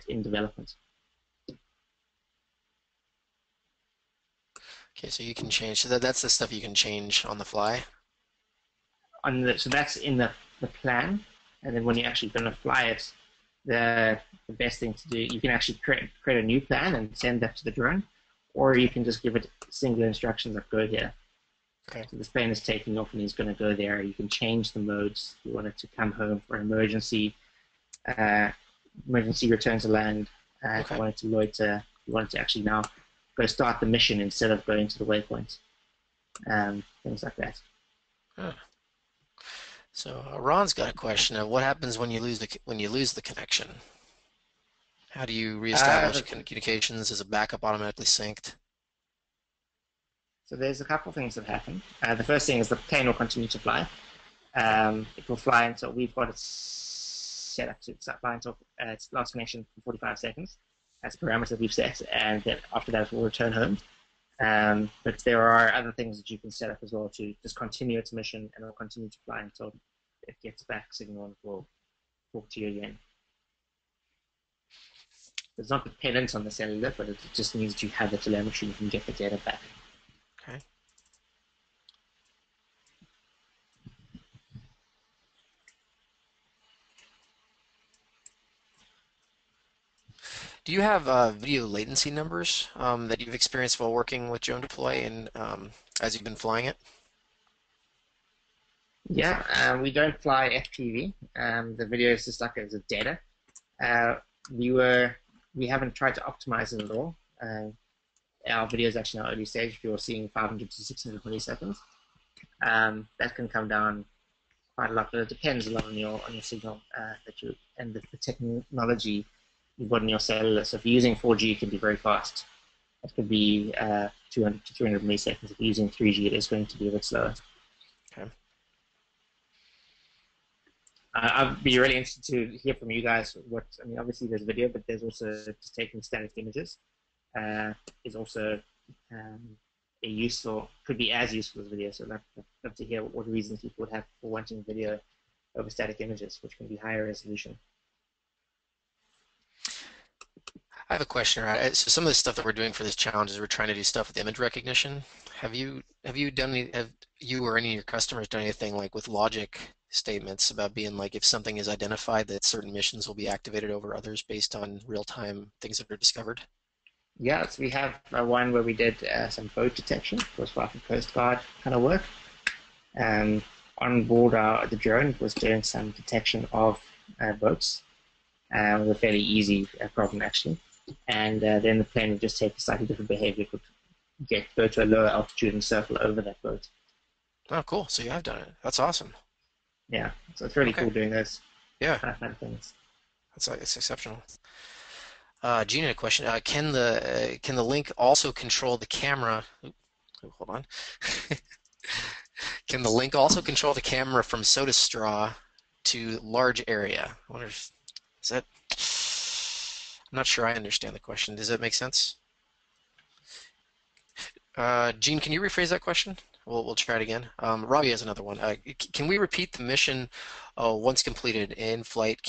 Speaker 3: in development.
Speaker 2: Okay, so you can change. So that's the stuff you can change on the fly.
Speaker 3: So that's in the plan, and then when you're actually going to fly it, the best thing to do, you can actually create a new plan and send that to the drone, or you can just give it single instructions that go here.
Speaker 2: Okay.
Speaker 3: So this plane is taking off and he's going to go there. You can change the modes. You want it to come home for emergency return to land. If you want it to loiter, you want it to actually now go start the mission instead of going to the waypoint. Things like that.
Speaker 2: Huh. So Ron's got a question of what happens when you lose the connection. How do you reestablish communications? Is a backup automatically synced?
Speaker 3: So there's a couple of things that happen. The first thing is the plane will continue to fly. It will fly until we've got it set up to fly until its last connection for 45 seconds. That's the parameters that we've set, and then after that it will return home. But there are other things that you can set up as well to just continue its mission, and it will continue to fly until it gets back signal and will talk to you again. It's not dependent on the cellular, but it just means that you have the telemetry, you can get the data back.
Speaker 2: Okay. Do you have video latency numbers that you've experienced while working with Drone Deploy and as you've been flying it?
Speaker 3: Yeah, we don't fly FPV. The video is just like as a data. We haven't tried to optimize it at all. Our video is actually in our early stage. You're seeing 500 to 600 milliseconds. That can come down quite a lot, but it depends a lot on your signal and the technology you've got in your cellular. So if you're using 4G, it can be very fast. It could be 200 to 300 milliseconds. If you're using 3G, it is going to be a bit slower.
Speaker 2: Okay.
Speaker 3: I'd be really interested to hear from you guys. Obviously there's video, but there's also just taking static images. Is also could be as useful as video. So I'd love to hear what reasons people would have for wanting video over static images, which can be higher resolution.
Speaker 2: I have a question. Right? So some of the stuff that we're doing for this challenge is we're trying to do stuff with image recognition. Have you or any of your customers done anything like with logic statements about being like if something is identified that certain missions will be activated over others based on real-time things that are discovered?
Speaker 3: Yeah, so we have one where we did some boat detection. It was for Coast Guard kind of work. On board the drone was doing some detection of boats. It was a fairly easy problem actually. and then the plane would just take a slightly different behavior. It would go to a lower altitude and circle over that boat.
Speaker 2: Oh, cool. So you have done it. That's awesome.
Speaker 3: Yeah, so it's really
Speaker 2: Okay.
Speaker 3: cool doing those
Speaker 2: Yeah,
Speaker 3: kind of things.
Speaker 2: it's exceptional. Gina, a question. Can the link also control the camera? Hold on. Can the link also control the camera from soda straw to large area? I wonder if is that. I'm not sure I understand the question. Does that make sense? Gene, can you rephrase that question? We'll try it again. Robbie has another one. Can we repeat the mission once completed in flight?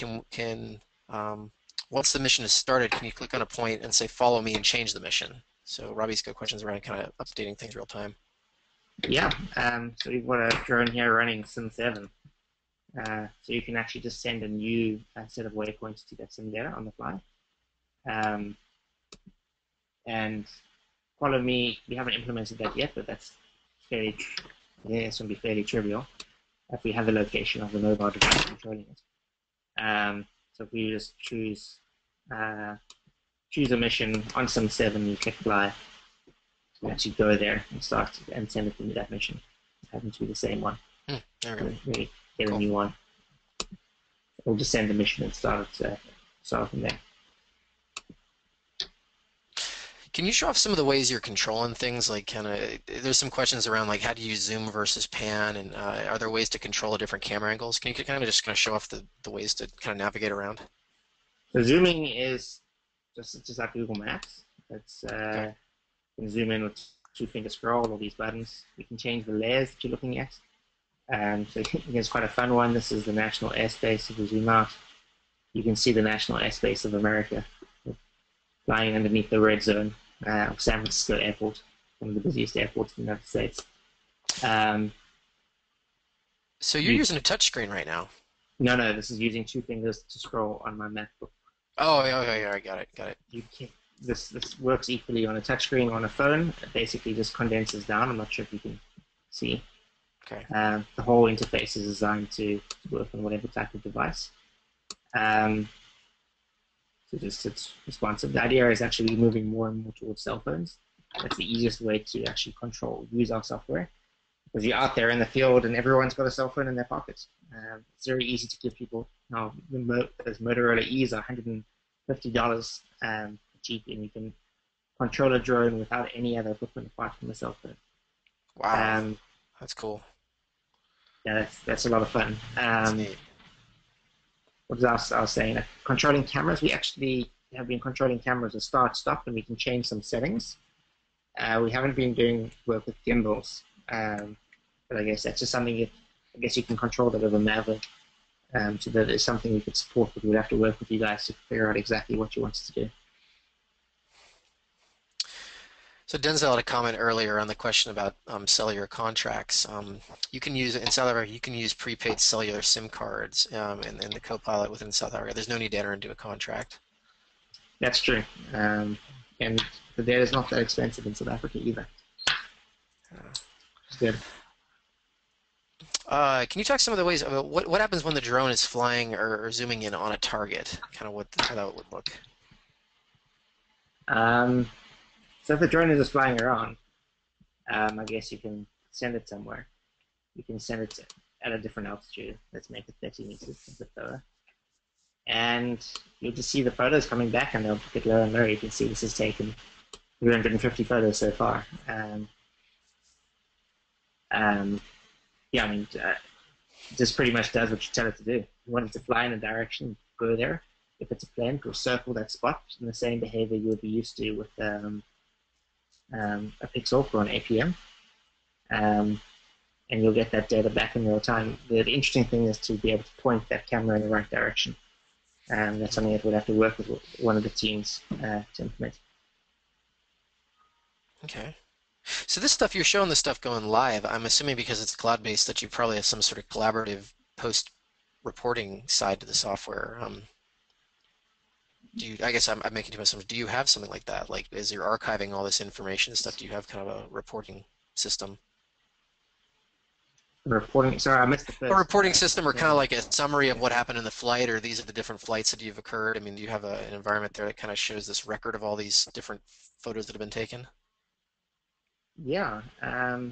Speaker 2: Once the mission is started, can you click on a point and say follow me and change the mission? So Robbie's got questions around kind of updating things real time.
Speaker 3: Yeah, so we've got a drone here running Sim 7. So you can actually just send a new set of waypoints to that sim data on the fly. And follow me, we haven't implemented that yet, but that's fairly, yeah, it's going to be fairly trivial if we have the location of the mobile device controlling it. So if we just choose a mission on Sim 7, you click fly, you actually go there and start and send it to that mission. It happens to be the same one.
Speaker 2: There we go.
Speaker 3: We get
Speaker 2: Cool.
Speaker 3: a new one. We'll just send the mission and start from there.
Speaker 2: Can you show off some of the ways you're controlling things? Like, there's some questions around like how do you zoom versus pan, and are there ways to control different camera angles? Can you kind of show off the ways to kind of navigate around?
Speaker 3: So zooming is just like Google Maps. It's
Speaker 2: Okay.
Speaker 3: you can zoom in with two-finger scroll, all these buttons. You can change the layers that you're looking at. So it's quite a fun one. This is the national airspace. If we zoom out, you can see the national airspace of America flying underneath the red zone of San Francisco Airport, one of the busiest airports in the United States.
Speaker 2: So you're using a touchscreen right now.
Speaker 3: No, this is using two fingers to scroll on my MacBook.
Speaker 2: Oh, yeah, I got it.
Speaker 3: You can, this works equally on a touchscreen or on a phone. It basically just condenses down. I'm not sure if you can see.
Speaker 2: Okay.
Speaker 3: The whole interface is designed to work on whatever type of device. So just it's responsive. The idea is actually moving more and more towards cell phones. That's the easiest way to actually use our software. Because you're out there in the field and everyone's got a cell phone in their pockets. It's very easy to give people, those Motorola E's are $150 cheap, and you can control a drone without any other equipment apart from a cell phone.
Speaker 2: Wow, that's cool.
Speaker 3: Yeah, that's a lot of fun.
Speaker 2: That's neat.
Speaker 3: What was I was saying? Controlling cameras, we actually have been controlling cameras as start, stop, and we can change some settings. We haven't been doing work with gimbals, but I guess that's just something I guess you can control that over Mavic. So that is something we could support, but we'd have to work with you guys to figure out exactly what you want us to do.
Speaker 2: So Denzel had a comment earlier on the question about cellular contracts. You can use in South Africa. You can use prepaid cellular SIM cards in the Copilot within South Africa. There's no need to enter into a contract.
Speaker 3: That's true, and the data is not that expensive in South Africa either. It's good.
Speaker 2: Can you talk some of the ways about what happens when the drone is flying or zooming in on a target? Kind of how that would look.
Speaker 3: So if the drone is just flying around, I guess you can send it somewhere. You can send it at a different altitude. Let's make it 30 meters a bit lower. And you'll just see the photos coming back, and they'll get lower and lower. You can see this has taken 350 photos so far. Yeah, I mean, this pretty much does what you tell it to do. You want it to fly in a direction, go there. If it's a plane, go circle that spot, and the same behavior you would be used to with a pixel for an APM. And you'll get that data back in real time. The interesting thing is to be able to point that camera in the right direction. And that's something that we'll have to work with one of the teams to implement.
Speaker 2: Okay. So this stuff you're showing this stuff going live. I'm assuming because it's cloud-based that you probably have some sort of collaborative post-reporting side to the software. I guess I'm making too much assumptions. Do you have something like that? Like, as you're archiving all this information and stuff, do you have kind of a reporting system?
Speaker 3: Reporting. Sorry, I missed the
Speaker 2: A
Speaker 3: first.
Speaker 2: reporting system, or kind of
Speaker 3: Thing.
Speaker 2: like a summary of what happened in the flight, or these are the different flights that you've occurred. I mean, do you have an environment there that kind of shows this record of all these different photos that have been taken?
Speaker 3: Yeah.
Speaker 2: Yeah.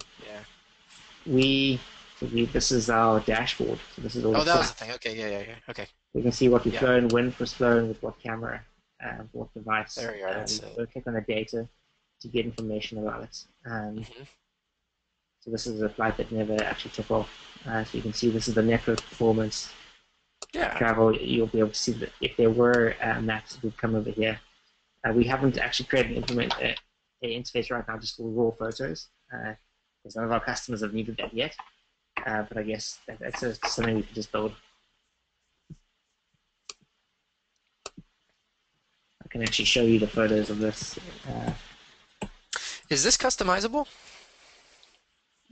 Speaker 3: We, this is our dashboard. So this is all the
Speaker 2: Oh, that was the
Speaker 3: flights.
Speaker 2: thing. Okay, yeah, yeah, yeah. Okay,
Speaker 3: We can see what we've
Speaker 2: yeah.
Speaker 3: flown, when was flown, with what camera, what device.
Speaker 2: There you are. That's
Speaker 3: We
Speaker 2: it.
Speaker 3: go click on the data to get information about it.
Speaker 2: Hmm.
Speaker 3: So this is a flight that never actually took off. So you can see this is the network performance
Speaker 2: Yeah.
Speaker 3: travel. You'll be able to see that if there were maps that would come over here. We haven't actually created an interface right now just for raw photos, because none of our customers have needed that yet. But I guess that's something we can just build. I can actually show you the photos of this.
Speaker 2: Is this customizable?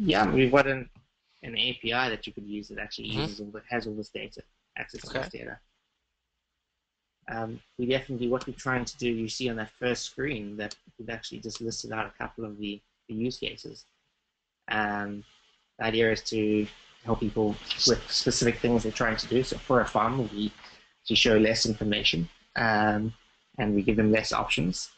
Speaker 3: Yeah, we've got an API that you could use that actually
Speaker 2: Hmm.
Speaker 3: has all this data, access to this
Speaker 2: Okay.
Speaker 3: data. We definitely, what we're trying to do, you see on that first screen that we've actually just listed out a couple of the use cases. The idea is to help people with specific things they're trying to do. So for a farm, we to show less information, and we give them less options.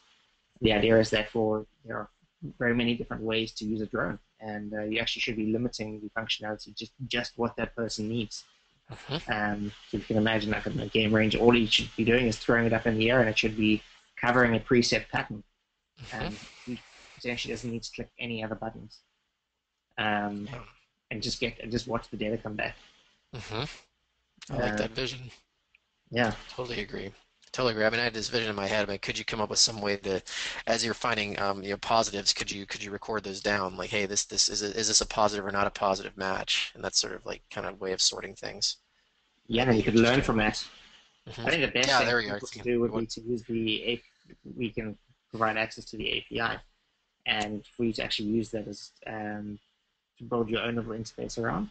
Speaker 3: The idea is therefore there are very many different ways to use a drone, and you actually should be limiting the functionality just what that person needs.
Speaker 2: Hmm.
Speaker 3: So you can imagine like in a game range, all you should be doing is throwing it up in the air, and it should be covering a preset pattern.
Speaker 2: Hmm.
Speaker 3: He potentially doesn't need to click any other buttons, um,
Speaker 2: Yeah.
Speaker 3: and just watch the data come back.
Speaker 2: Hmm. I like that
Speaker 3: Um,
Speaker 2: vision.
Speaker 3: yeah,
Speaker 2: Totally agree. Totally agree. I mean, I had this vision in my head. I mean, could you come up with some way to, as you're finding, positives, could you record those down? Like, hey, is this a positive or not a positive match? And that's sort of like kind of way of sorting things.
Speaker 3: yeah,
Speaker 2: Maybe
Speaker 3: and
Speaker 2: you
Speaker 3: you
Speaker 2: could
Speaker 3: could
Speaker 2: just
Speaker 3: learn
Speaker 2: generate.
Speaker 3: from that.
Speaker 2: Hmm.
Speaker 3: I think the best
Speaker 2: Yeah,
Speaker 3: thing
Speaker 2: there
Speaker 3: for
Speaker 2: we are.
Speaker 3: people to do would
Speaker 2: What?
Speaker 3: be to use we can provide access to the API, and for you to actually use that as to build your own little interface around.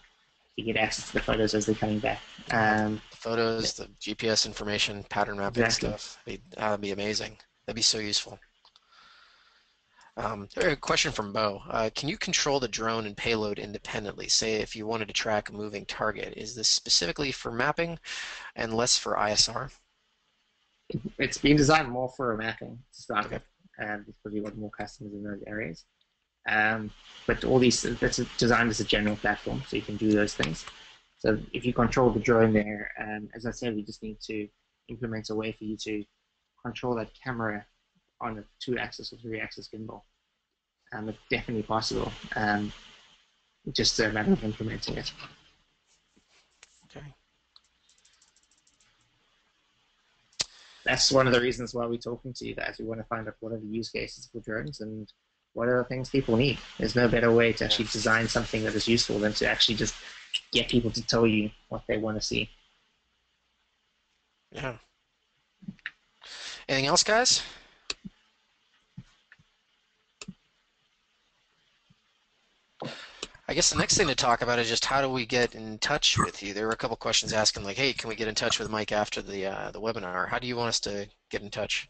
Speaker 3: You get access to the photos as they're coming back.
Speaker 2: Uh-huh.
Speaker 3: Um,
Speaker 2: The photos, the GPS information, pattern mapping
Speaker 3: exactly.
Speaker 2: stuff. That'd be amazing. That'd be so useful. A question from Bo. Can you control the drone and payload independently? Say if you wanted to track a moving target. Is this specifically for mapping and less for ISR?
Speaker 3: It's been designed more for mapping to start
Speaker 2: Okay.
Speaker 3: with, and because we want more customers in those areas. But all these, that's designed as a general platform, so you can do those things. So if you control the drone there, as I said, we just need to implement a way for you to control that camera on a 2-axis or 3-axis gimbal. It's definitely possible. Just a matter of implementing it.
Speaker 2: Okay.
Speaker 3: That's one of the reasons why we're talking to you guys. We want to find out what are the use cases for drones and what are the things people need. There's no better way to
Speaker 2: Yeah.
Speaker 3: actually design something that is useful than to actually just get people to tell you what they want to see.
Speaker 2: Yeah. Anything else, guys? I guess the next thing to talk about is just how do we get in touch with you? There were a couple questions asking like, "Hey, can we get in touch with Mike after the webinar?" How do you want us to get in touch?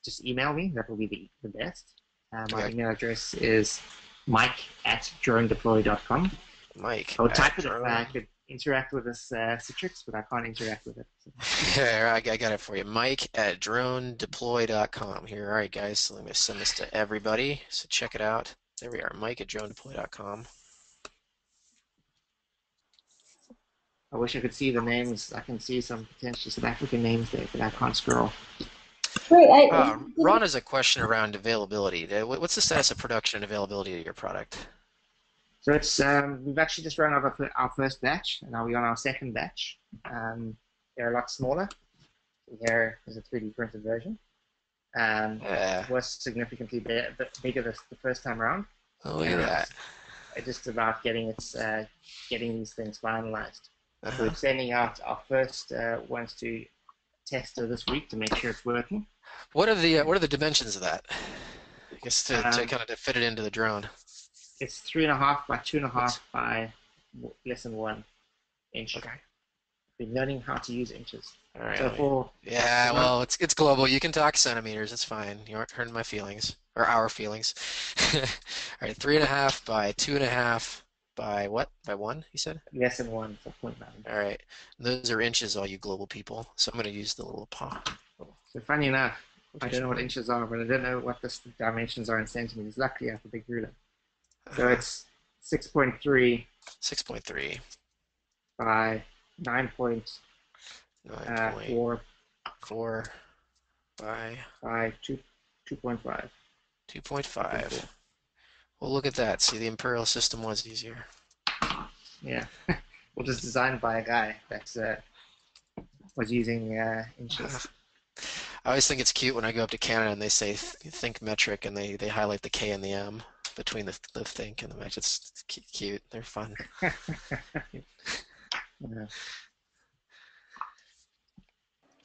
Speaker 3: Just email me. That will be the best. My
Speaker 2: Okay,
Speaker 3: email address is mike@dronedeploy.com.
Speaker 2: Mike
Speaker 3: I would
Speaker 2: at
Speaker 3: type it if I
Speaker 2: drone.
Speaker 3: could interact with this Citrix, but I can't interact with it. So.
Speaker 2: Yeah, I got it for you. Mike at dronedeploy.com. Here, all right, guys. So let me send this to everybody. So check it out. There we are. Mike at dronedeploy.com.
Speaker 3: I wish I could see the names. I can see some potential South African names there, but I can't scroll.
Speaker 4: Great.
Speaker 2: Ron has a question around availability. What's the status of production and availability of your product?
Speaker 3: So it's we've actually just run out of our first batch, and now we're on our second batch. They're a lot smaller. Here is a 3D printed version.
Speaker 2: Uh,
Speaker 3: Was significantly bigger the first time around.
Speaker 2: oh, look at
Speaker 3: And
Speaker 2: that.
Speaker 3: it's just about getting these things finalized. So we're
Speaker 2: Uh-huh.
Speaker 3: sending out our first ones to tester this week to make sure it's working.
Speaker 2: What are the dimensions of that? I guess to
Speaker 3: Um,
Speaker 2: kind of to fit it into the drone.
Speaker 3: it's 3.5 by
Speaker 2: What's
Speaker 3: 2.5 by less than 1 inch.
Speaker 2: okay?
Speaker 3: been learning how to use inches.
Speaker 2: All right,
Speaker 3: So for
Speaker 2: yeah,
Speaker 3: one,
Speaker 2: well, it's global. You can talk centimeters. It's fine. You aren't hurting my feelings or our feelings. All right, 3.5 by 2.5 by what? By one, you said?
Speaker 3: less than one, so 0.9.
Speaker 2: All right. Those are inches, all you global people. So I'm going to use the little paw.
Speaker 3: So funny enough, I don't
Speaker 2: Quotation
Speaker 3: know what
Speaker 2: mark.
Speaker 3: inches are, but I don't know what the dimensions are in centimeters. Luckily, I have a big ruler. So
Speaker 2: Uh-huh.
Speaker 3: it's 6.3
Speaker 2: 6.3,
Speaker 3: by 9.4
Speaker 2: 9.4 by
Speaker 3: by 2.5. 2.4.
Speaker 2: 2.5. Well, look at that. See, the imperial system was easier.
Speaker 3: Yeah. Well, just designed by a guy that was using inches.
Speaker 2: I always think it's cute when I go up to Canada and they say think metric and they highlight the K and the M between the think and the metric. It's cute. They're fun.
Speaker 3: Yeah.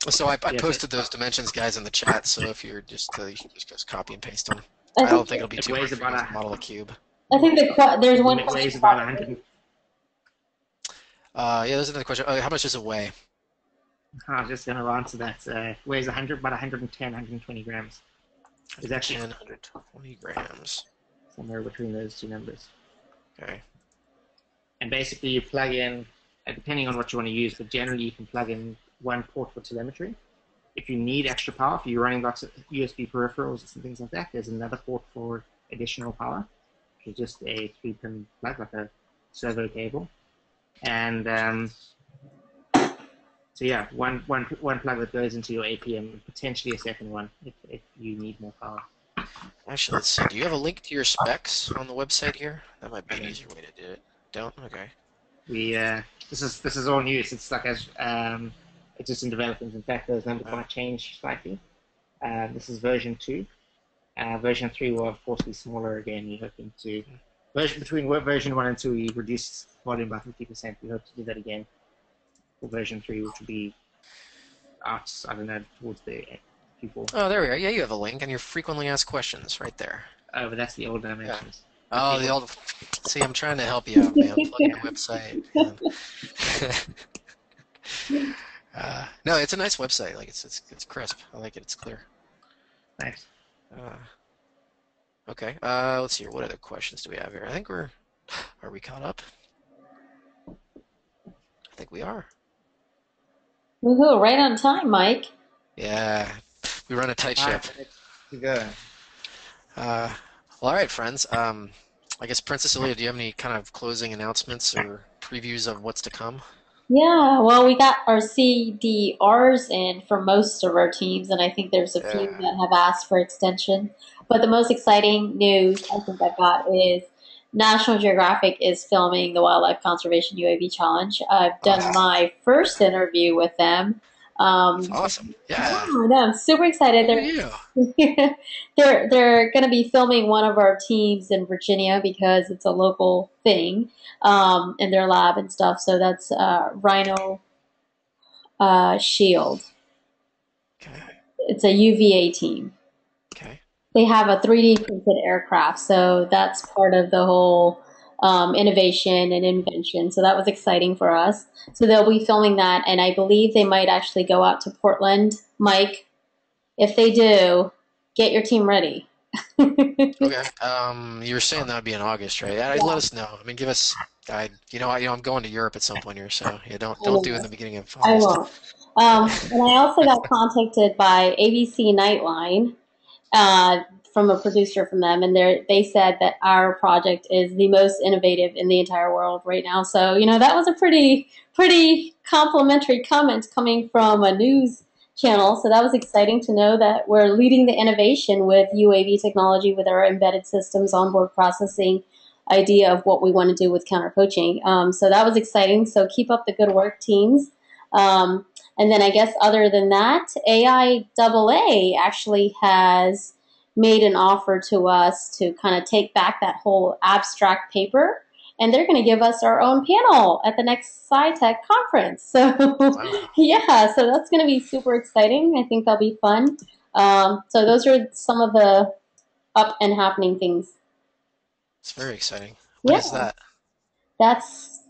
Speaker 2: So I
Speaker 3: Yeah, so
Speaker 2: posted those dimensions, guys, in the chat. So if you're just you can just copy and paste them.
Speaker 4: I
Speaker 2: I don't
Speaker 4: think
Speaker 2: think it'll be
Speaker 3: it
Speaker 2: too hard
Speaker 3: weighs
Speaker 2: for you
Speaker 3: about
Speaker 2: guys
Speaker 3: a
Speaker 2: to model a cube.
Speaker 4: there's one
Speaker 3: it weighs
Speaker 4: question
Speaker 3: about
Speaker 4: about
Speaker 3: 100.
Speaker 2: Yeah, there's another question. How much does it weigh?
Speaker 3: I was just going to answer that. Weighs 100, about 110, 120 grams. It's actually
Speaker 2: 110, 120 grams.
Speaker 3: somewhere between those two numbers.
Speaker 2: Okay.
Speaker 3: And basically, you plug in, depending on what you want to use, but generally you can plug in one port for telemetry. If you need extra power, if you're running lots of USB peripherals and things like that, there's another port for additional power, which is just a 3-pin plug, like a servo cable. And so yeah, one plug that goes into your APM, and potentially a second one if you need more power.
Speaker 2: Actually, let's see. Do you have a link to your specs on the website here? That might be
Speaker 3: I
Speaker 2: an
Speaker 3: don't.
Speaker 2: easier way to do it. Don't? Okay.
Speaker 3: We this is all news. It's like as it's just in development. In fact, those numbers
Speaker 2: Uh,
Speaker 3: might change slightly. This is version 2. Version 3 will of course be smaller again. We're hoping to between version 1 and 2 we reduced volume by 50%. We hope to do that again for version 3, which will be out, I don't know, towards the Q4.
Speaker 2: oh, there we are. Yeah, you have a link and your frequently asked questions right there.
Speaker 3: Oh, but that's the old
Speaker 2: Yeah.
Speaker 3: dimensions. But
Speaker 2: Oh, the
Speaker 3: people,
Speaker 2: old. See, I'm trying to help you out, man. Plug in
Speaker 3: yeah,
Speaker 2: the website. And... no, it's a nice website. Like it's crisp. I like it. It's clear.
Speaker 3: thanks.
Speaker 2: Uh, okay. Let's see here. What other questions do we have here? I think we're. Are we caught up? I think we are.
Speaker 4: woohoo, right on time, Mike.
Speaker 2: Yeah. We run a tight ship.
Speaker 3: 5 minutes to go.
Speaker 2: Uh, well, all right, friends. I guess Princess Aaliyah, do you have any kind of closing announcements or previews of what's to come?
Speaker 4: Yeah, well, we got our CDRs in for most of our teams, and I think there's a few
Speaker 2: Yeah.
Speaker 4: that have asked for extension. But the most exciting news I think I got is National Geographic is filming the Wildlife Conservation UAV Challenge. I've done
Speaker 2: Awesome.
Speaker 4: my first interview with them.
Speaker 2: Awesome.
Speaker 4: Yeah,
Speaker 2: Yeah.
Speaker 4: I know, I'm super excited.
Speaker 2: Look at you.
Speaker 4: They're going to be filming one of our teams in Virginia because it's a local thing in their lab and stuff. So that's Rhino Shield.
Speaker 2: Okay.
Speaker 4: It's a UVA team.
Speaker 2: Okay.
Speaker 4: They have a 3D printed aircraft, so that's part of the whole innovation and invention. So that was exciting for us. So they'll be filming that, and I believe they might actually go out to Portland. Mike, if they do, get your team ready.
Speaker 2: Okay. You were saying that would be in August, right? Yeah, let us know. I mean, give us. I'm going to Europe at some point here, so yeah, don't do it in the beginning of
Speaker 4: I
Speaker 2: August.
Speaker 4: won't. And I also got contacted by ABC Nightline uh, from a producer from them, and they said that our project is the most innovative in the entire world right now. So that was a pretty complimentary comment coming from a news channel. So that was exciting to know that we're leading the innovation with UAV technology, with our embedded systems, onboard processing idea of what we want to do with counter poaching. So that was exciting. So keep up the good work, teams. And then I guess other than that, AIAA actually has made an offer to us to kind of take back that whole abstract paper. And they're going to give us our own panel at the next SciTech conference. So,
Speaker 2: Wow,
Speaker 4: yeah, so that's going to be super exciting. I think that'll be fun. So, those are some of the up and happening things.
Speaker 2: it's very exciting. When
Speaker 4: Yeah,
Speaker 2: is that?
Speaker 4: that's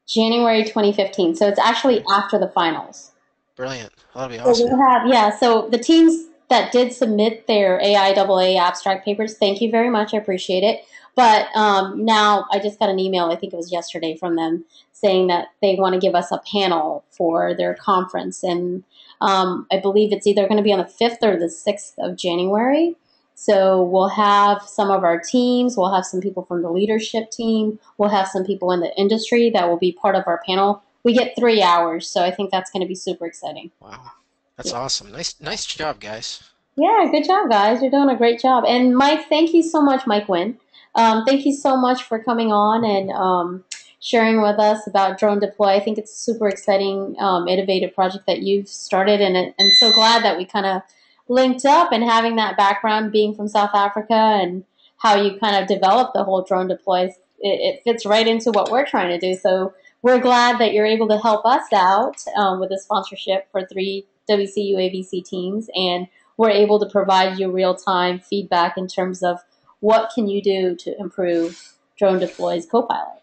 Speaker 4: January 2015. So it's actually after the finals.
Speaker 2: Brilliant. That'll be
Speaker 4: So
Speaker 2: awesome.
Speaker 4: we'll have, yeah, so the teams that did submit their AIAA abstract papers, thank you very much. I appreciate it. But now I just got an email, I think it was yesterday, from them saying that they want to give us a panel for their conference. And I believe it's either going to be on the 5th or the 6th of January. So we'll have some of our teams, we'll have some people from the leadership team, we'll have some people in the industry that will be part of our panel. We get 3 hours, so I think that's going to be super exciting.
Speaker 2: Wow. That's awesome. Nice job, guys.
Speaker 4: Yeah, good job, guys. You're doing a great job. And Mike, thank you so much, Mike Winn. Thank you so much for coming on and sharing with us about Drone Deploy. I think it's a super exciting, innovative project that you've started, and so glad that we kind of linked up and having that background being from South Africa and how you kind of developed the whole Drone Deploy. It fits right into what we're trying to do. So we're glad that you're able to help us out with a sponsorship for 3 wcUAVc teams, and we're able to provide you real-time feedback in terms of what can you do to improve Drone Deploy's Copilot.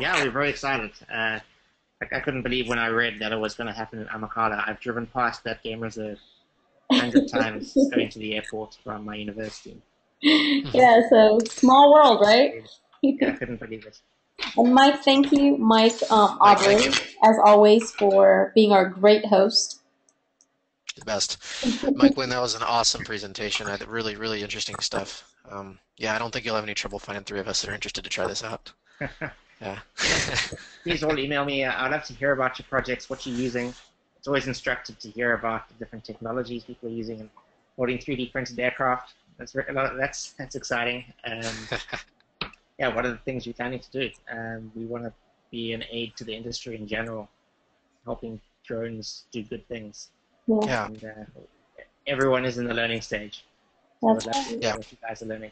Speaker 3: Yeah, we're very excited. I couldn't believe when I read that it was going to happen in Amakhala. I've driven past that game reserve 100 times going to the airport from my university.
Speaker 4: Yeah, so small world, right?
Speaker 3: Yeah, I couldn't believe it.
Speaker 4: And Mike, thank you, Mike
Speaker 2: Mike, thank
Speaker 4: Aubrey,
Speaker 2: you.
Speaker 4: as always, for being our great host.
Speaker 2: The best. Mike Wynn, that was an awesome presentation. I had really interesting stuff. Yeah, I don't think you'll have any trouble finding 3 of us that are interested to try this out. Yeah.
Speaker 3: Please all email me. I'd love to hear about your projects, what you're using. It's always instructive to hear about the different technologies people are using and building 3D printed aircraft. That's exciting. Yeah, what are the things you're planning to do? We want to be an aid to the industry in general, helping drones do good things.
Speaker 4: Yeah,
Speaker 3: And everyone is in the learning stage. So
Speaker 4: that's
Speaker 3: I'd love to
Speaker 4: right.
Speaker 3: hear what you guys are learning.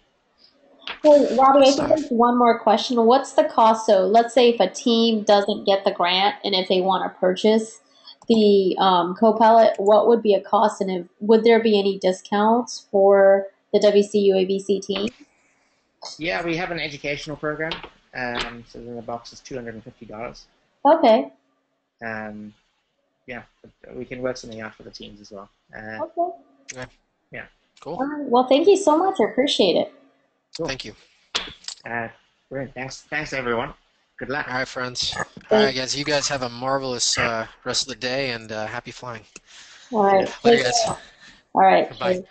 Speaker 4: Hey, Robbie,
Speaker 2: Good
Speaker 4: I think
Speaker 2: stuff.
Speaker 4: there's one more question. What's the cost? So let's say if a team doesn't get the grant and if they want to purchase the Copilot, what would be a cost? And would there be any discounts for the WCUABC team?
Speaker 3: Yeah, we have an educational program. So in the box is $250.
Speaker 4: Okay.
Speaker 3: Um, yeah, but we can work something out for the teams as well.
Speaker 4: Okay.
Speaker 2: Yeah,
Speaker 3: Yeah,
Speaker 2: cool.
Speaker 4: All right. Well, thank you so much. I appreciate it.
Speaker 3: cool.
Speaker 2: Thank you.
Speaker 3: Brilliant. Thanks everyone. Good luck.
Speaker 2: All right, friends. All right,
Speaker 4: Thanks.
Speaker 2: guys. You guys have a marvelous rest of the day and happy flying.
Speaker 4: All right.
Speaker 2: Later,
Speaker 4: Take
Speaker 2: guys.
Speaker 4: care. All right.
Speaker 2: Bye.